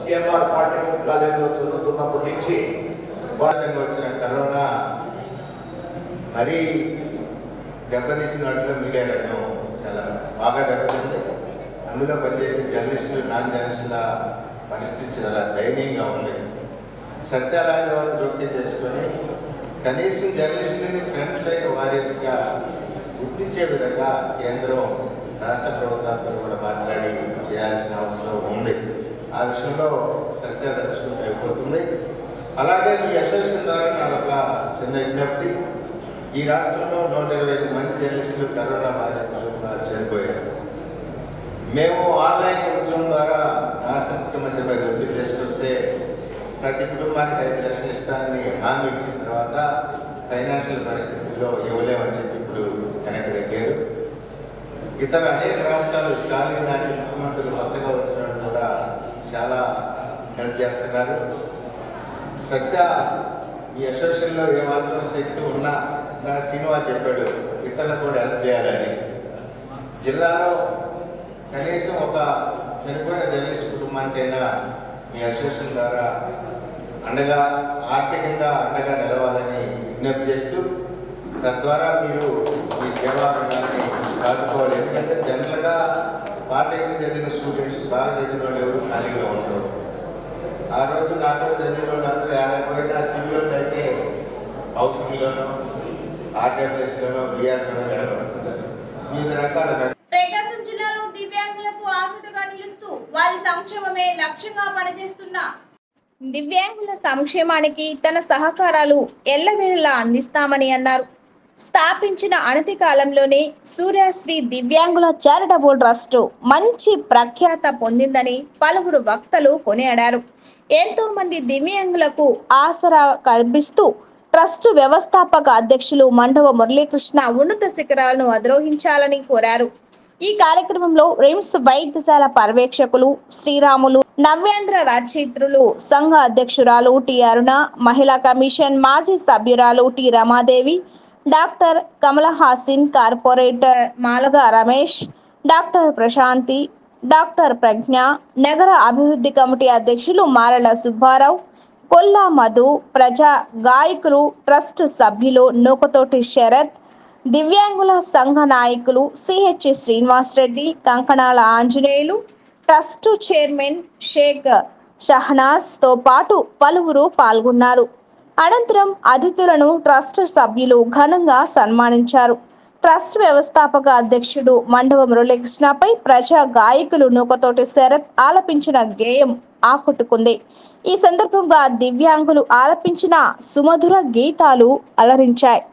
సిఎంఆర్ పాలిటెక్నిక్ కాలేజీలో చదువుతున్నప్పటి నుంచి వచ్చిన కరోనా మరీ దెబ్బతీసిన వాటిలో మీడియా రంగం చాలా బాగా దెబ్బతింది. అందులో పనిచేసే జర్నలిస్టులు, నాన్ జర్నలిస్టుల పరిస్థితి చాలా దయనీయంగా ఉంది. సత్యాలాంటి వాళ్ళు జోక్యం చేసుకొని కనీసం జర్నలిస్టులని ఫ్రంట్ లైన్ వారియర్స్గా గుర్తించే విధంగా కేంద్రం, రాష్ట్ర ప్రభుత్వాలతో కూడా మాట్లాడి చేయాల్సిన అవసరం ఉంది. ఆ విషయంలో సత్యదర్శనం అయిపోతుంది. అలాగే మీ అసోసియేషన్ ద్వారా నాదొక చిన్న విజ్ఞప్తి. ఈ రాష్ట్రంలో 125 మంది జర్నలిస్టులు కరోనా బాధితులుగా చనిపోయారు. మేము ఆన్లైన్ ఉద్యమం ద్వారా రాష్ట్ర ముఖ్యమంత్రి మీద ఒత్తిడి తీసుకొస్తే ప్రతి కుటుంబానికి 5 లక్షలు ఇస్తానని హామీ ఇచ్చిన తర్వాత ఫైనాన్షియల్ పరిస్థితుల్లో ఇవ్వలేమని చెప్పి ఇప్పుడు వెనక్కి దగ్గారు. ఇతర అనేక రాష్ట్రాలు స్టాలిన్ లాంటి ముఖ్యమంత్రులు కొత్తగా వచ్చిన కూడా చాలా హెల్ప్ చేస్తున్నారు. సత్య ఈ అసోసియేషన్లో ఏమాత్రం శక్తి ఉన్నా నా శ్రీనివాస్ చెప్పాడు ఇతరులకు కూడా హెల్ప్ చేయాలని. జిల్లాలో కనీసం ఒక చనిపోయిన జర్నలిస్ట్ కుటుంబానికైనా మీ అసోసియేషన్ ద్వారా అండగా, ఆర్థికంగా అండగా నిలవాలని విజ్ఞప్తి చేస్తూ తద్వారా మీరు ఈ సేవా రంగాన్ని సాగుకోవాలి. ఎందుకంటే జనరల్గా పాలిటెక్నిక్ చదివిన స్టూడెంట్స్, బాగా చదివిన వాళ్ళు ఎవరు ఖాళీగా ఉండరు. ఆ రోజు నాతో చదివిన వాళ్ళందరూ పోయినా సివిల్ అయితే హౌసింగ్లోనో ఆర్డబ్ల్యూఎస్లోనో బీఆర్లోనో గడపడుతున్నారు. వివిధ రకాల ప్రకాశం జిల్లాలో దివ్యాంగులకు ఆసటగా నిలుస్తూ వారి సంక్షేమమే లక్ష్యంగా పనిచేస్తున్న దివ్యాంగుల సంక్షేమానికి తన సహకారాలు ఎల్లవేళలా అందిస్తామని అన్నారు. స్థాపించిన అనతి కాలంలోనే సూర్యశ్రీ దివ్యాంగుల చారిటబుల్ ట్రస్ట్ మంచి ప్రఖ్యాత పొందిందని పలువురు వక్తలు కొనియాడారు. ఎంతో మంది దివ్యాంగులకు ఆసరా కల్పిస్తూ ట్రస్ట్ వ్యవస్థాపక అధ్యక్షులు మండవ మురళీకృష్ణ ఉన్నత శిఖరాలను అధిరోహించాలని కోరారు. ఈ కార్యక్రమంలో రిమ్స్ వైద్యశాల పర్యవేక్షకులు శ్రీరాములు, నవ్యాంధ్ర రచయిత్రులు సంఘ అధ్యక్షురాలు టి అరుణ, మహిళా కమిషన్ మాజీ సభ్యురాలు T Ramadevi, doctor Kamalahasin, corporator Malaga Ramesh, doctor Prashanthi, doctor Pragna, నగర అభివృద్ధి కమిటీ అధ్యక్షులు మారల సుబ్బారావు, కొల్లా మధు, ప్రజా గాయకులు, ట్రస్ట్ సభ్యులు నూకతోటి శరత్, దివ్యాంగుల సంఘ నాయకులు CH Srinivas Reddy, Kankanala Anjaneyulu, trust chairman Sheikh షహనాజ్తో పాటు పలువురు పాల్గొన్నారు. అనంతరం అతిథులను ట్రస్ట్ సభ్యులు ఘనంగా సన్మానించారు. ట్రస్ట్ వ్యవస్థాపక అధ్యక్షుడు మండవ మురళీకృష్ణపై ప్రజా గాయకులు నూకతోటి శరత్ ఆలపించిన గేయం ఆకట్టుకుంది. ఈ సందర్భంగా దివ్యాంగులు ఆలపించిన సుమధుర గీతాలు అలరించాయి.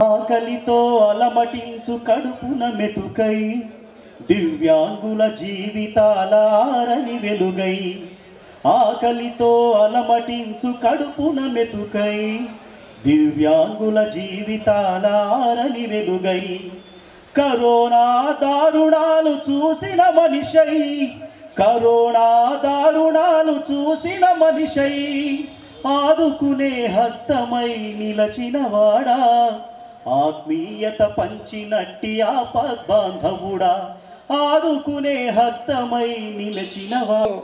ఆకలితో అలమటించు కడుపున మెతుకై దివ్యాంగుల జీవితాలారని వెలుగై ఆకలితో అలమటించు కడుపున మెతుకై దివ్యాంగుల జీవితాలారని వెలుగై కరోనా దారుణాలు చూసిన మనిషై కరోనా దారుణాలు చూసిన మనిషై ఆదుకునే హస్తమై నిలచినవాడా ఆత్మీయత పంచినట్టి ఆపద్బాంధవుడా ఆదుకునే హస్తమై నిలచినవాడు.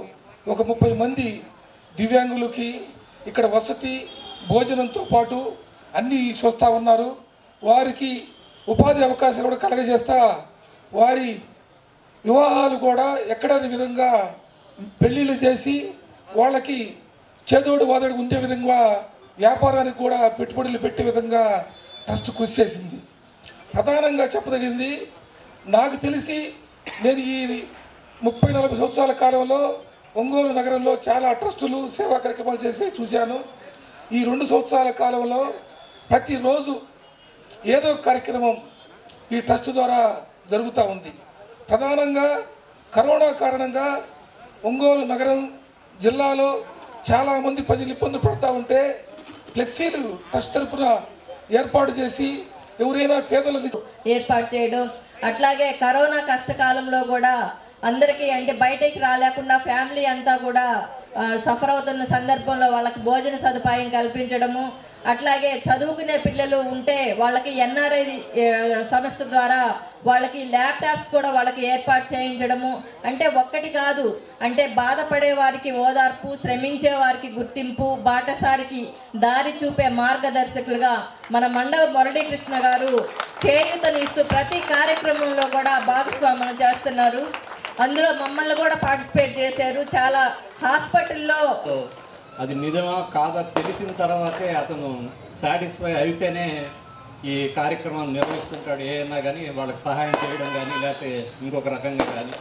ఒక 30 మంది దివ్యాంగులకి ఇక్కడ వసతి భోజనంతో పాటు అన్నీ చూస్తూ ఉన్నారు. వారికి ఉపాధి అవకాశాలు కూడా కలగజేస్తా వారి వివాహాలు కూడా ఎక్కడని విధంగా పెళ్ళిళ్ళు చేసి వాళ్ళకి చేదోడు వాదోడు ఉండే విధంగా వ్యాపారానికి కూడా పెట్టుబడులు పెట్టే విధంగా ట్రస్ట్ కృషి చేసింది. ప్రధానంగా చెప్పదగింది నాకు తెలిసి నేను ఈ 30-40 సంవత్సరాల కాలంలో ఒంగోలు నగరంలో చాలా ట్రస్టులు సేవా కార్యక్రమాలు చేసి చూశాను. ఈ 2 సంవత్సరాల కాలంలో ప్రతిరోజు ఏదో కార్యక్రమం ఈ ట్రస్ట్ ద్వారా జరుగుతూ ఉంది. ప్రధానంగా కరోనా కారణంగా ఒంగోలు నగరం జిల్లాలో చాలామంది ప్రజలు ఇబ్బంది పడుతూ ఉంటే ఫ్లెక్సీలు ట్రస్ట్ తరఫున ఏర్పాటు చేసి ఎవరైనా పేదలకు ఏర్పాటు చేయడం, అట్లాగే కరోనా కష్టకాలంలో కూడా అందరికీ అంటే బయటకి రాలేకుండా ఫ్యామిలీ అంతా కూడా సఫర్ అవుతున్న సందర్భంలో వాళ్ళకి భోజన సదుపాయం కల్పించడము, అట్లాగే చదువుకునే పిల్లలు ఉంటే వాళ్ళకి ఎన్ఆర్ఐ సంస్థ ద్వారా వాళ్ళకి ల్యాప్టాప్స్ కూడా వాళ్ళకి ఏర్పాటు చేయించడము. అంటే ఒక్కటి కాదు, అంటే బాధపడే వారికి ఓదార్పు, శ్రమించే వారికి గుర్తింపు, బాటసారికి దారి చూపే మార్గదర్శకులుగా మన మండవ మురళీకృష్ణ గారు చేయూతనిస్తూ ప్రతి కార్యక్రమంలో కూడా భాగస్వామ్యం చేస్తున్నారు. అందులో మమ్మల్ని కూడా పార్టిసిపేట్ చేశారు. చాలా హాస్పిటల్లో అది నిజమా కాదా తెలిసిన తర్వాతే అతను సాటిస్ఫై అయితేనే ఈ కార్యక్రమాలు నిర్వహిస్తుంటాడు. ఏమైనా కానీ వాళ్ళకి సహాయం చేయడం కానీ లేకపోతే ఇంకొక రకంగా కానీ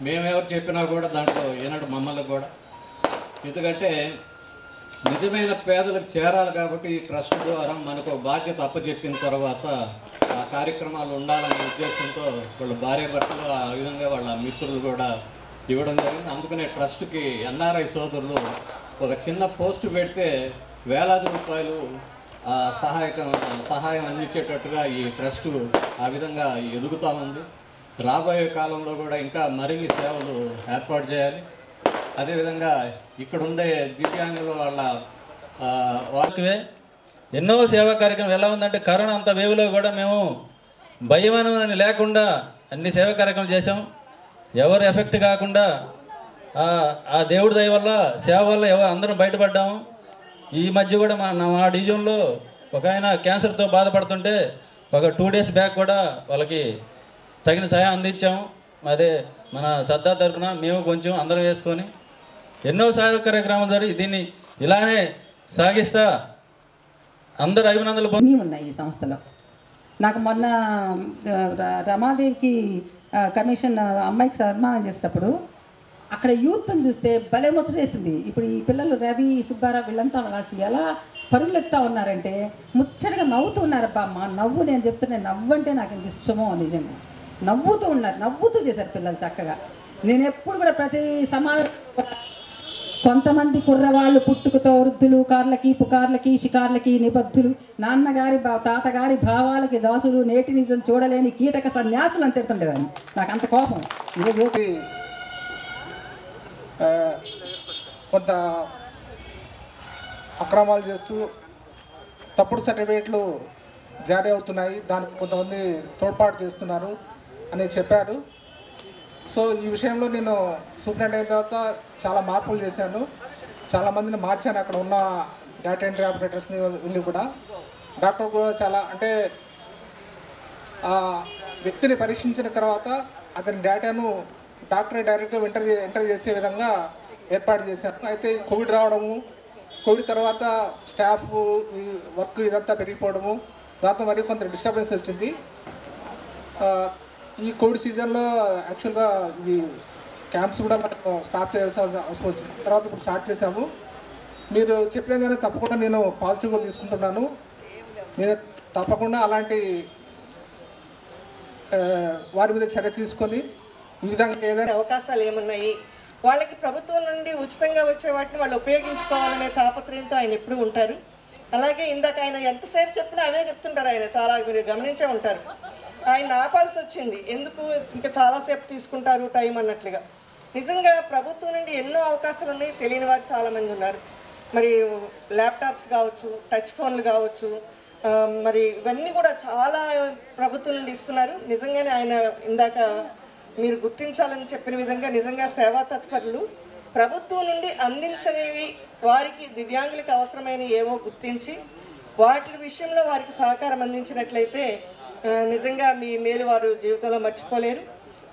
మేమెవరు చెప్పినా కూడా దాంట్లో ఏనాడు మమ్మల్ని కూడా, ఎందుకంటే నిజమైన పేదలకు చేరాలి కాబట్టి ఈ ట్రస్ట్ ద్వారా మనకు బాధ్యత అప్పచెప్పిన తర్వాత ఆ కార్యక్రమాలు ఉండాలనే ఉద్దేశంతో వాళ్ళ భార్య భర్తలు ఆ విధంగా వాళ్ళ మిత్రులు కూడా ఇవ్వడం జరిగింది. అందుకనే ట్రస్ట్కి ఎన్ఆర్ఐ సోదరులు ఒక చిన్న పోస్ట్ పెడితే వేలాది రూపాయలు సహాయం అందించేటట్టుగా ఈ ట్రస్ట్ ఆ విధంగా ఎదుగుతూ ఉంది. రాబోయే కాలంలో కూడా ఇంకా మరిన్ని సేవలు ఏర్పాటు చేయాలి. అదేవిధంగా ఇక్కడ ఉండే దివ్యాంగుల వాళ్ళకి ఎన్నో సేవా కార్యక్రమాలు ఎలా ఉందంటే కరోనా అంత వేవ్లో కూడా మేము భయమని లేకుండా అన్ని సేవా కార్యక్రమాలు చేసాం. ఎవరు ఎఫెక్ట్ కాకుండా ఆ దేవుడి దయ వల్ల సేవ వల్ల అందరం బయటపడ్డాము. ఈ మధ్య కూడా మా డివిజన్లో ఒక ఆయన క్యాన్సర్తో బాధపడుతుంటే ఒక 2 days బ్యాక్ కూడా వాళ్ళకి తగిన సహాయం అందించాము. అదే మన సర్దార్ తరఫున మేము కొంచెం అందరం వేసుకొని ఎన్నో సేవా కార్యక్రమాలు జరిగి దీన్ని ఇలానే సాగిస్తా అందరు అభినందనలు ఉన్నాయి ఈ సంస్థలో. నాకు మొన్న రమాదేవికి కమిషన్ అమ్మాయికి సన్మానం చేసేటప్పుడు అక్కడ యూత్ని చూస్తే భలే ముచ్చటేసింది. ఇప్పుడు ఈ పిల్లలు రవి, సుబ్బారావు వీళ్ళంతా రాసి ఎలా పరుగులు ఎత్తా ఉన్నారంటే ముచ్చటగా నవ్వుతూ ఉన్నారబ్బా. అమ్మ నవ్వు, నేను చెప్తున్నాను నవ్వు అంటే నాకు ఎంత ఇష్టమో నిజంగా. నవ్వుతూ ఉన్నారు, నవ్వుతూ చేశారు పిల్లలు చక్కగా. నేను ఎప్పుడు కూడా ప్రతి సమావేశం కొంతమంది కుర్రవాళ్ళు పుట్టుకతో వృద్ధులు, కార్లకి పుకార్లకి షికార్లకి నిబద్ధులు, నాన్నగారి తాతగారి భావాలకి దాసులు, నేటి నిజం చూడలేని కీటక సన్యాసులు అని తిడుతుండేదాన్ని. నాకు అంత కోపం. కొంత అక్రమాలు చేస్తూ తప్పుడు సర్టిఫికేట్లు జారీ అవుతున్నాయి, దానికి కొంతమంది తోడ్పాటు చేస్తున్నారు అని చెప్పారు. సో ఈ విషయంలో నేను సూపరింటెండెంట్ అయిన తర్వాత చాలా మార్పులు చేశాను, చాలామందిని మార్చాను. అక్కడ ఉన్న డేటా ఎంట్రీ ఆపరేటర్స్ని వెళ్ళి కూడా డాక్టర్ కూడా చాలా అంటే ఆ వ్యక్తిని పరీక్షించిన తర్వాత అతని డేటాను డాక్టరే డైరెక్ట్గా ఎంటర్ చేసే విధంగా ఏర్పాటు చేశాను. అయితే కోవిడ్ రావడము, కోవిడ్ తర్వాత స్టాఫ్ ఈ వర్క్ ఇదంతా పెరిగిపోవడము, దాంతో మరి కొంత డిస్టర్బెన్స్ వచ్చింది. ఈ కోవిడ్ సీజన్లో యాక్చువల్గా ఈ క్యాంప్స్ కూడా మనం స్టార్ట్ చేయాల్సిన అవసరం వచ్చింది. తర్వాత ఇప్పుడు స్టార్ట్ చేశాము. మీరు చెప్పినగానే తప్పకుండా నేను పాజిటివ్గా తీసుకుంటున్నాను. నేను తప్పకుండా అలాంటి వారి మీద చర్య తీసుకొని ఈ విధంగా ఏదైనా అవకాశాలు ఏమున్నాయి, వాళ్ళకి ప్రభుత్వం నుండి ఉచితంగా వచ్చే వాటిని వాళ్ళు ఉపయోగించుకోవాలనే తాపత్రయంతో ఆయన ఎప్పుడు ఉంటారు. అలాగే ఇందాక ఆయన ఎంతసేపు చెప్పినా అవే చెప్తుంటారు. ఆయన చాలా మీరు గమనించే ఉంటారు. ఆయన ఆపాల్సి వచ్చింది, ఎందుకు ఇంకా చాలాసేపు తీసుకుంటారు టైం అన్నట్లుగా. నిజంగా ప్రభుత్వం నుండి ఎన్నో అవకాశాలు ఉన్నాయి, తెలియని వారు చాలామంది ఉన్నారు. మరి ల్యాప్టాప్స్ కావచ్చు, టచ్ ఫోన్లు కావచ్చు, మరి ఇవన్నీ కూడా చాలా ప్రభుత్వం నుండి ఇస్తున్నారు. నిజంగానే ఆయన ఇందాక మీరు గుర్తించాలని చెప్పిన విధంగా నిజంగా సేవా తత్పరులు. ప్రభుత్వం నుండి అందించనివి వారికి దివ్యాంగులకు అవసరమైన ఏవో గుర్తించి వాటి విషయంలో వారికి సహకారం అందించినట్లయితే నిజంగా మీ మేలు వారు జీవితంలో మర్చిపోలేరు.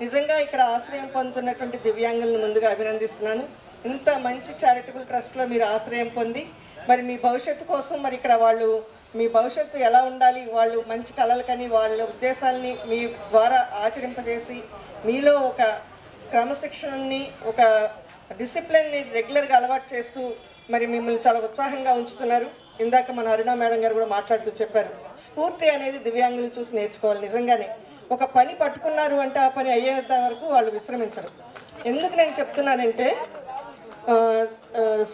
నిజంగా ఇక్కడ ఆశ్రయం పొందుతున్నటువంటి దివ్యాంగులను ముందుగా అభినందిస్తున్నాను. ఇంత మంచి చారిటబుల్ ట్రస్ట్లో మీరు ఆశ్రయం పొంది మరి మీ భవిష్యత్తు కోసం మరి ఇక్కడ వాళ్ళు మీ భవిష్యత్తు ఎలా ఉండాలి, వాళ్ళు మంచి కళలు కానీ వాళ్ళ ఉద్దేశాలని మీ ద్వారా ఆచరింపజేసి మీలో ఒక క్రమశిక్షణని, ఒక డిసిప్లిన్ని రెగ్యులర్గా అలవాటు చేస్తూ మరి మిమ్మల్ని చాలా ఉత్సాహంగా ఉంచుతున్నారు. ఇందాక మన అరుణ మేడం గారు కూడా మాట్లాడుతూ చెప్పారు, స్ఫూర్తి అనేది దివ్యాంగులు చూసి నేర్చుకోవాలి. నిజంగానే ఒక పని పట్టుకున్నారు అంటే ఆ పని అయ్యేంత వరకు వాళ్ళు విశ్రమించరు. ఎందుకు నేను చెప్తున్నానంటే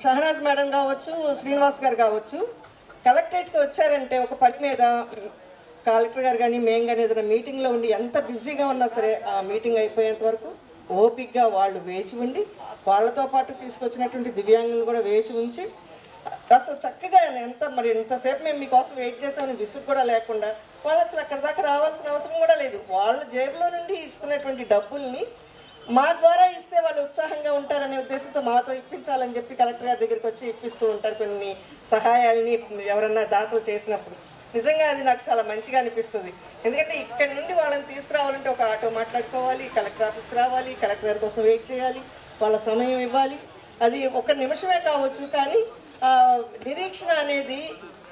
షహనాజ్ మేడం కావచ్చు, శ్రీనివాస్ గారు కావచ్చు, కలెక్టరేట్కి వచ్చారంటే ఒక పని మీద కలెక్టర్ గారు కానీ మేము కానీ ఏదైనా మీటింగ్లో ఉండి ఎంత బిజీగా ఉన్నా సరే ఆ మీటింగ్ అయిపోయేంత వరకు ఓపిక్గా వాళ్ళు వేచి ఉండి వాళ్ళతో పాటు తీసుకొచ్చినటువంటి దివ్యాంగులను కూడా వేచి ఉంచి అసలు చక్కగా ఎంతసేపు మేము మీకోసం వెయిట్ చేసామని విసుగు కూడా లేకుండా వాళ్ళు అసలు అక్కడ దాకా రావాల్సిన అవసరం కూడా లేదు. వాళ్ళ జేబులో నుండి ఇస్తున్నటువంటి డబ్బుల్ని మా ద్వారా ఇస్తే వాళ్ళు ఉత్సాహంగా ఉంటారనే ఉద్దేశంతో మాతో ఇప్పించాలని చెప్పి కలెక్టర్ గారి దగ్గరికి వచ్చి ఇప్పిస్తూ ఉంటారు కొన్ని సహాయాలని ఎవరన్నా దాఖలు చేసినప్పుడు. నిజంగా అది నాకు చాలా మంచిగా అనిపిస్తుంది. ఎందుకంటే ఇక్కడ నుండి వాళ్ళని తీసుకురావాలంటే ఒక ఆటో మాట్లాడుకోవాలి, కలెక్టర్ ఆఫీస్కి రావాలి, కలెక్టర్ గారి కోసం వెయిట్ చేయాలి, వాళ్ళ సమయం ఇవ్వాలి. అది ఒక నిమిషమే కావచ్చు, కానీ నిరీక్షణ అనేది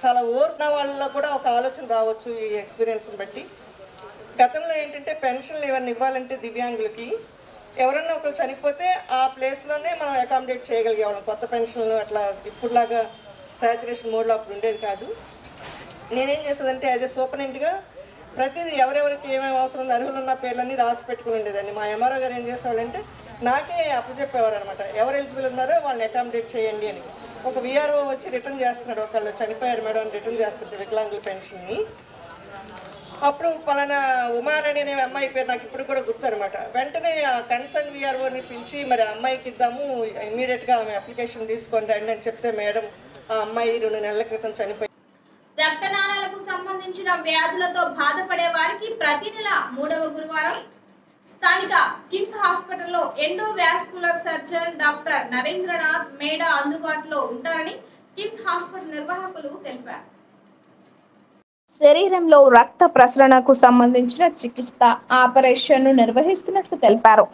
చాలా ఓర్న వాళ్ళలో కూడా ఒక ఆలోచన రావచ్చు ఈ ఎక్స్పీరియన్స్ని బట్టి. గతంలో ఏంటంటే పెన్షన్లు ఏమన్నా ఇవ్వాలంటే దివ్యాంగులకి ఎవరన్నా ఒకరు చనిపోతే ఆ ప్లేస్లోనే మనం అకామిడేట్ చేయగలిగేవాళ్ళం. కొత్త పెన్షన్లు అట్లా ఇప్పుడులాగా సాచురేషన్ మోడ్లో అప్పుడు ఉండేది కాదు. నేనేం చేసేదంటే యాజ్ ఎ సూపరింటెండెంట్గా ప్రతిదీ ఎవరెవరికి ఏమేమి అవసరం అర్హులు ఉన్న పేర్లన్నీ రాసి పెట్టుకుని ఉండేదాన్ని. మా ఎంఆర్ఓ గారు ఏం చేసేవాళ్ళంటే నాకే అప్పచెప్పేవారు అనమాట, ఎవరు ఎలిజిబుల్ ఉన్నారో వాళ్ళని అకామిడేట్ చేయండి అని. ఒక విఆర్ఓ వచ్చి రిటర్న్ చేస్తున్నాడు, ఒకళ్ళు చనిపోయారు మేడం అని రిటర్న్ చేస్తుంటే వికలాంగుల పెన్షన్ని. అప్పుడు పలానా ఉమారాణి అనే అమ్మాయి పేరు నాకు ఇప్పుడు కూడా గుర్తు అనమాట. వెంటనే ఆ కన్సర్న్ విఆర్ఓని పిలిచి మరి ఆ అమ్మాయికి ఇద్దాము, ఇమీడియట్గా ఆమె అప్లికేషన్ తీసుకొని రండి అని చెప్తే మేడం ఆ అమ్మాయి 2 నెలల క్రితం చనిపోయి. రక్తనాళాలకు సంబంధించిన వ్యాధులతో బాధపడే వారికి ప్రతి నెల 3వ గురువారం స్థానిక కిమ్స్ హాస్పిటల్లో ఎండోవాస్కులర్ సర్జన్ డాక్టర్ నరేంద్రనాథ్ మేడా అందుబాటులో ఉంటారని కిమ్స్ హాస్పిటల్ నిర్వాహకులు తెలిపారు. శరీరంలో రక్త ప్రసరణకు సంబంధించిన చికిత్స ఆపరేషన్ను నిర్వహిస్తున్నట్లు తెలిపారు.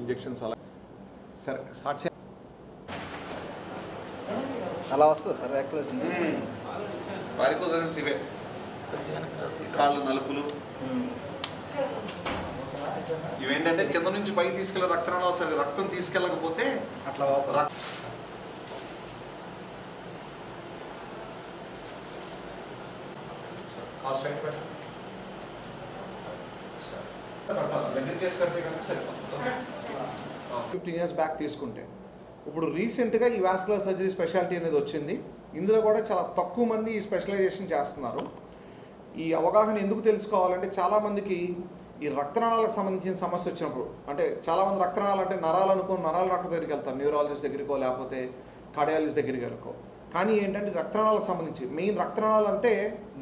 ఇంజెక్షన్స్ అలా వస్తుంది సార్. వారికోస్ ఇవే కాళ్ళు నలుపులు ఇవేంటంటే కింద నుంచి పైకి తీసుకెళ్ళే రక్తనాళాలు సరే రక్తం తీసుకెళ్ళకపోతే అట్లా దగ్గరికి వేసి కడితే కనుక సరిపోతుంది. 15 years బ్యాక్ తీసుకుంటే ఇప్పుడు రీసెంట్గా ఈ వాస్కులర్ సర్జరీ స్పెషాలిటీ అనేది వచ్చింది. ఇందులో కూడా చాలా తక్కువ మంది ఈ స్పెషలైజేషన్ చేస్తున్నారు. ఈ అవగాహన ఎందుకు తెలుసుకోవాలంటే చాలామందికి ఈ రక్తనాళాలకు సంబంధించిన సమస్య వచ్చినప్పుడు, అంటే చాలామంది రక్తనాళాలు అంటే నరాలు అనుకో నరాల డాక్టర్ దగ్గరికి వెళ్తారు, న్యూరాలజిస్ట్ దగ్గరికో లేకపోతే కార్డియాలజిస్ట్ దగ్గరికి వెళ్ళకో. కానీ ఏంటంటే రక్తనాళాలకు సంబంధించి మెయిన్ రక్తనాళాలు అంటే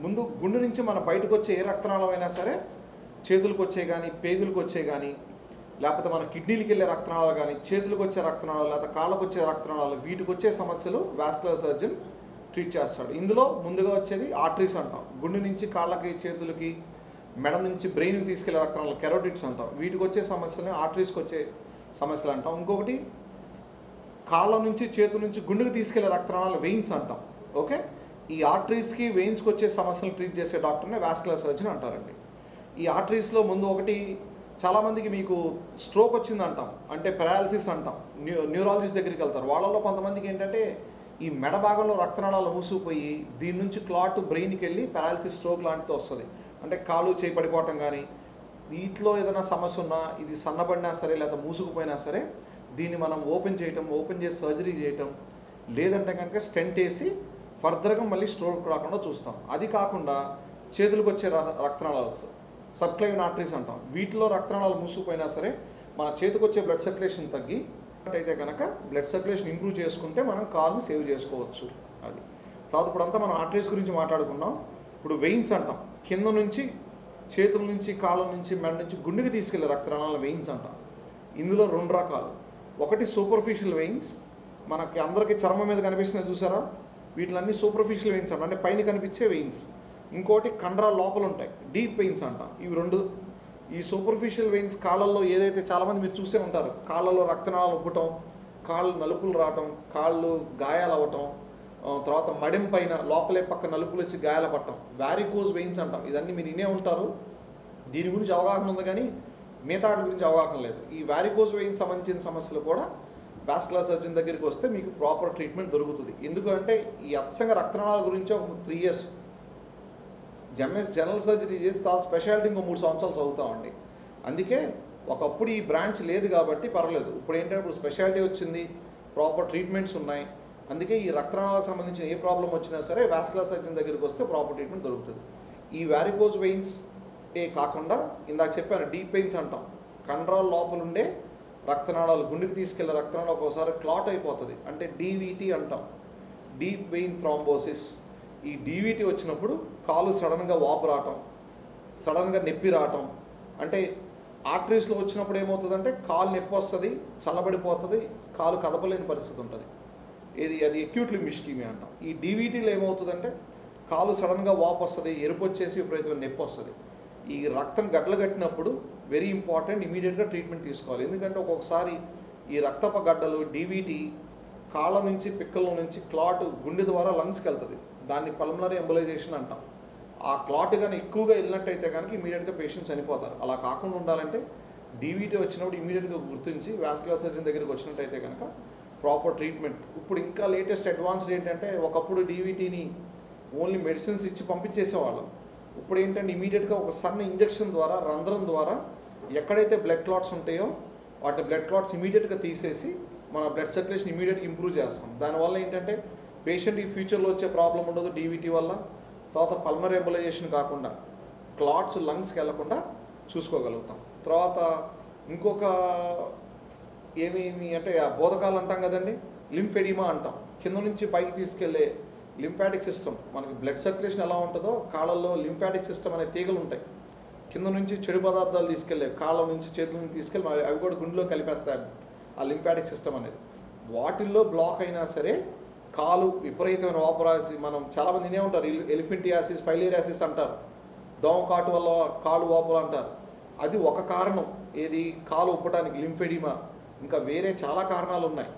ముందు గుండె నుంచి మన బయటకు వచ్చే ఏ రక్తనాళం అయినా సరే చేతులకు వచ్చే కానీ పేగులకు వచ్చే కానీ లేకపోతే మన కిడ్నీలకు వెళ్ళే రక్తనాళాలు కానీ చేతులకు వచ్చే రక్తనాళాలు లేకపోతే కాళ్ళకు వచ్చే రక్తనాళాలు వీటికి వచ్చే సమస్యలు వాస్కులర్ సర్జన్ ట్రీట్ చేస్తాడు. ఇందులో ముందుగా వచ్చేది ఆర్టరీస్ అంటాం, గుండె నుంచి కాళ్ళకి చేతులకి మెడ నుంచి బ్రెయిన్కి తీసుకెళ్లే రక్తనాళాలు కెరోటిడ్స్ అంటాం, వీటికి వచ్చే సమస్యలని ఆర్టరీస్కి వచ్చే సమస్యలు అంటాం. ఇంకొకటి కాళ్ళ నుంచి చేతుల నుంచి గుండెకి తీసుకెళ్లే రక్తనాళాలు వెయిన్స్ అంటాం. ఓకే, ఈ ఆర్టరీస్కి వెయిన్స్కి వచ్చే సమస్యలు ట్రీట్ చేసే డాక్టర్ని వాస్కులర్ సర్జన్ అంటారండి. ఈ ఆర్టరీస్లో ముందు ఒకటి చాలామందికి మీకు స్ట్రోక్ వచ్చింది అంటాం, అంటే పెరాలసిస్ అంటాం, న్యూరాలజిస్ట్ దగ్గరికి వెళ్తారు. వాళ్ళలో కొంతమందికి ఏంటంటే ఈ మెడ భాగంలో రక్తనాళాలు మూసుకుపోయి దీని నుంచి క్లాట్ బ్రెయిన్కి వెళ్ళి పెరాలసిస్ స్ట్రోక్ లాంటిది వస్తుంది. అంటే కాళ్ళు చేయి పడిపోవటం కానీ, వీటిలో ఏదైనా సమస్య ఉన్నా, ఇది సన్నబడినా సరే లేదా మూసుకుపోయినా సరే దీన్ని మనం ఓపెన్ చేసి సర్జరీ చేయటం, లేదంటే కనుక స్టెంట్ వేసి ఫర్దర్గా మళ్ళీ స్ట్రోక్ రాకుండా చూస్తాం. అది కాకుండా చేతులకు వచ్చే రక్తనాళాలు సబ్క్లైన్ ఆర్టరీస్ అంటాం, వీటిలో రక్తనాళాలు మూసుకుపోయినా సరే మన చేతికి వచ్చే బ్లడ్ సర్క్యులేషన్ తగ్గి అయితే కనుక బ్లడ్ సర్క్యులేషన్ ఇంప్రూవ్ చేసుకుంటే మనం కాల్ని సేవ్ చేసుకోవచ్చు. అది తర్వాత ఇప్పుడంతా మనం ఆర్టరీస్ గురించి మాట్లాడుకున్నాం. ఇప్పుడు వెయిన్స్ అంటాం, కింద నుంచి చేతుల నుంచి కాళ్ళ నుంచి మెడ నుంచి గుండెకి తీసుకెళ్లే రక్తనాళాలు వెయిన్స్ అంటాం. ఇందులో 2 రకాలు. ఒకటి సూపర్ఫిషియల్ వెయిన్స్, మనకి అందరికీ చర్మం మీద కనిపిస్తున్నాయి చూసారా, వీటిలన్నీ సూపర్ఫిషియల్ వెయిన్స్ అంటాం, అంటే పైన కనిపించే వెయిన్స్. ఇంకోటి కండరాల లోపల ఉంటాయి, డీప్ వెయిన్స్ అంటాం. ఇవి 2. ఈ సూపర్ఫిషియల్ వెయిన్స్ కాళ్ళల్లో ఏదైతే చాలామంది మీరు చూసే ఉంటారు, కాళ్ళలో రక్తనాళాలు ఉబ్బటం, కాళ్ళు నలుపులు రావటం, కాళ్ళు గాయాలు అవ్వటం, తర్వాత మడిం పైన లోపలే పక్క నలుపులు వచ్చి గాయాలు పట్టడం, వారికోజ్ వెయిన్స్ అంటాం. ఇదన్నీ మీరు వినే ఉంటారు, దీని గురించి అవగాహన ఉంది కానీ మిగతా వాటి గురించి అవగాహన లేదు. ఈ వారికోజ్ వెయిన్స్ సంబంధించిన సమస్యలు కూడా వాస్కులర్ సర్జన్ దగ్గరికి వస్తే మీకు ప్రాపర్ ట్రీట్మెంట్ దొరుకుతుంది. ఎందుకంటే ఈ అత్సంగ రక్తనాళాల గురించి ఒక 3 years ఎంఎస్ జనరల్ సర్జరీ చేసి తర్వాత స్పెషాలిటీ ఇంకో 3 సంవత్సరాలు చదువుతామండి. అందుకే ఒకప్పుడు ఈ బ్రాంచ్ లేదు కాబట్టి పర్వాలేదు, ఇప్పుడు ఏంటంటే ఇప్పుడు స్పెషాలిటీ వచ్చింది, ప్రాపర్ ట్రీట్మెంట్స్ ఉన్నాయి. అందుకే ఈ రక్తనాళాలకు సంబంధించిన ఏ ప్రాబ్లం వచ్చినా సరే వాస్కులర్ సర్జన్ దగ్గరికి వస్తే ప్రాపర్ ట్రీట్మెంట్ దొరుకుతుంది. ఈ వారికోజ్ వెయిన్స్ కాకుండా ఇందాక చెప్పాను డీప్ వెయిన్స్ అంటాం, కండరాల లోపల ఉండే రక్తనాళాలు గుండెకి తీసుకెళ్లే రక్తనాళాలు ఒక్కోసారి క్లాట్ అయిపోతుంది, అంటే డీవీటీ అంటాం, డీప్ వెయిన్ థ్రాంబోసిస్. ఈ డీవీటీ వచ్చినప్పుడు కాలు సడన్గా వాపు రావటం, సడన్గా నొప్పి రావటం, అంటే ఆర్టరీస్లో వచ్చినప్పుడు ఏమవుతుందంటే కాలు నొప్పి వస్తుంది, చల్లబడిపోతుంది, కాలు కదపలేని పరిస్థితి ఉంటుంది. అది అక్యూట్ లింబ్ ఇస్కీమియా అంటాం. ఈ డీవీటీలో ఏమవుతుందంటే కాలు సడన్గా వాపు వస్తుంది, ఎరుపు వచ్చేసి విపరీతమైన నొప్పి వస్తుంది. ఈ రక్తం గడ్డలు కట్టినప్పుడు వెరీ ఇంపార్టెంట్, ఇమీడియట్గా ట్రీట్మెంట్ తీసుకోవాలి. ఎందుకంటే ఒక్కొక్కసారి ఈ రక్తపు గడ్డలు డీవీటీ కాళ్ళ నుంచి పిక్కల నుంచి క్లాట్ గుండె ద్వారా లంగ్స్కి వెళ్తుంది, దాన్ని పల్మనరీ ఎంబలైజేషన్ అంటాం. ఆ క్లాట్ కానీ ఎక్కువగా వెళ్ళినట్టయితే కనుక ఇమీడియట్గా పేషెంట్స్ చనిపోతారు. అలా కాకుండా ఉండాలంటే డీవీటీ వచ్చినప్పుడు ఇమీడియట్గా గుర్తించి వాస్కులర్ సర్జన్ దగ్గరికి వచ్చినట్టయితే కనుక ప్రాపర్ ట్రీట్మెంట్. ఇప్పుడు ఇంకా లేటెస్ట్ అడ్వాన్స్డ్ ఏంటంటే ఒకప్పుడు డీవీటీని ఓన్లీ మెడిసిన్స్ ఇచ్చి పంపించేసేవాళ్ళం. ఇప్పుడు ఏంటంటే ఇమీడియట్గా ఒక సన్న ఇంజెక్షన్ ద్వారా రంధ్రం ద్వారా ఎక్కడైతే బ్లడ్ క్లాట్స్ ఉంటాయో వాటి బ్లడ్ క్లాట్స్ ఇమీడియట్గా తీసేసి మన బ్లడ్ సర్క్యులేషన్ ఇమీడియట్గా ఇంప్రూవ్ చేస్తాం. దానివల్ల ఏంటంటే పేషెంట్ ఈ ఫ్యూచర్లో వచ్చే ప్రాబ్లం ఉండదు డీవీటీ వల్ల. తర్వాత పల్మనరీ ఎంబలైజేషన్ కాకుండా క్లాట్స్ లంగ్స్కి వెళ్లకుండా చూసుకోగలుగుతాం. తర్వాత ఇంకొక ఏమేమి అంటే బోధకాలు అంటాం కదండి, లింఫెడిమా అంటాం, కింద నుంచి పైకి తీసుకెళ్లే లింఫాటిక్ సిస్టమ్. మనకి బ్లడ్ సర్క్యులేషన్ ఎలా ఉంటుందో కాళ్ళల్లో లింఫాటిక్ సిస్టమ్ అనే తీగలు ఉంటాయి, కింద నుంచి చెడు పదార్థాలు తీసుకెళ్లే కాళ్ళ నుంచి చేతుల నుంచి తీసుకెళ్ళి అవి కూడా గుండెలో కలిపేస్తాయి ఆ లింఫాటిక్ సిస్టమ్ అనేది. వాటిల్లో బ్లాక్ అయినా సరే కాలు విపరీతమైన వాపరాసి, మనం చాలామంది వినే ఉంటారు ఎలిఫెంటియాసిస్, ఫైలేరియాసిస్ అంటారు, దోమ కాటు వల్ల కాలు వాపులు అంటారు. అది ఒక కారణం, ఏది కాలు ఉప్పటానికి లింఫెడిమా. ఇంకా వేరే చాలా కారణాలు ఉన్నాయి,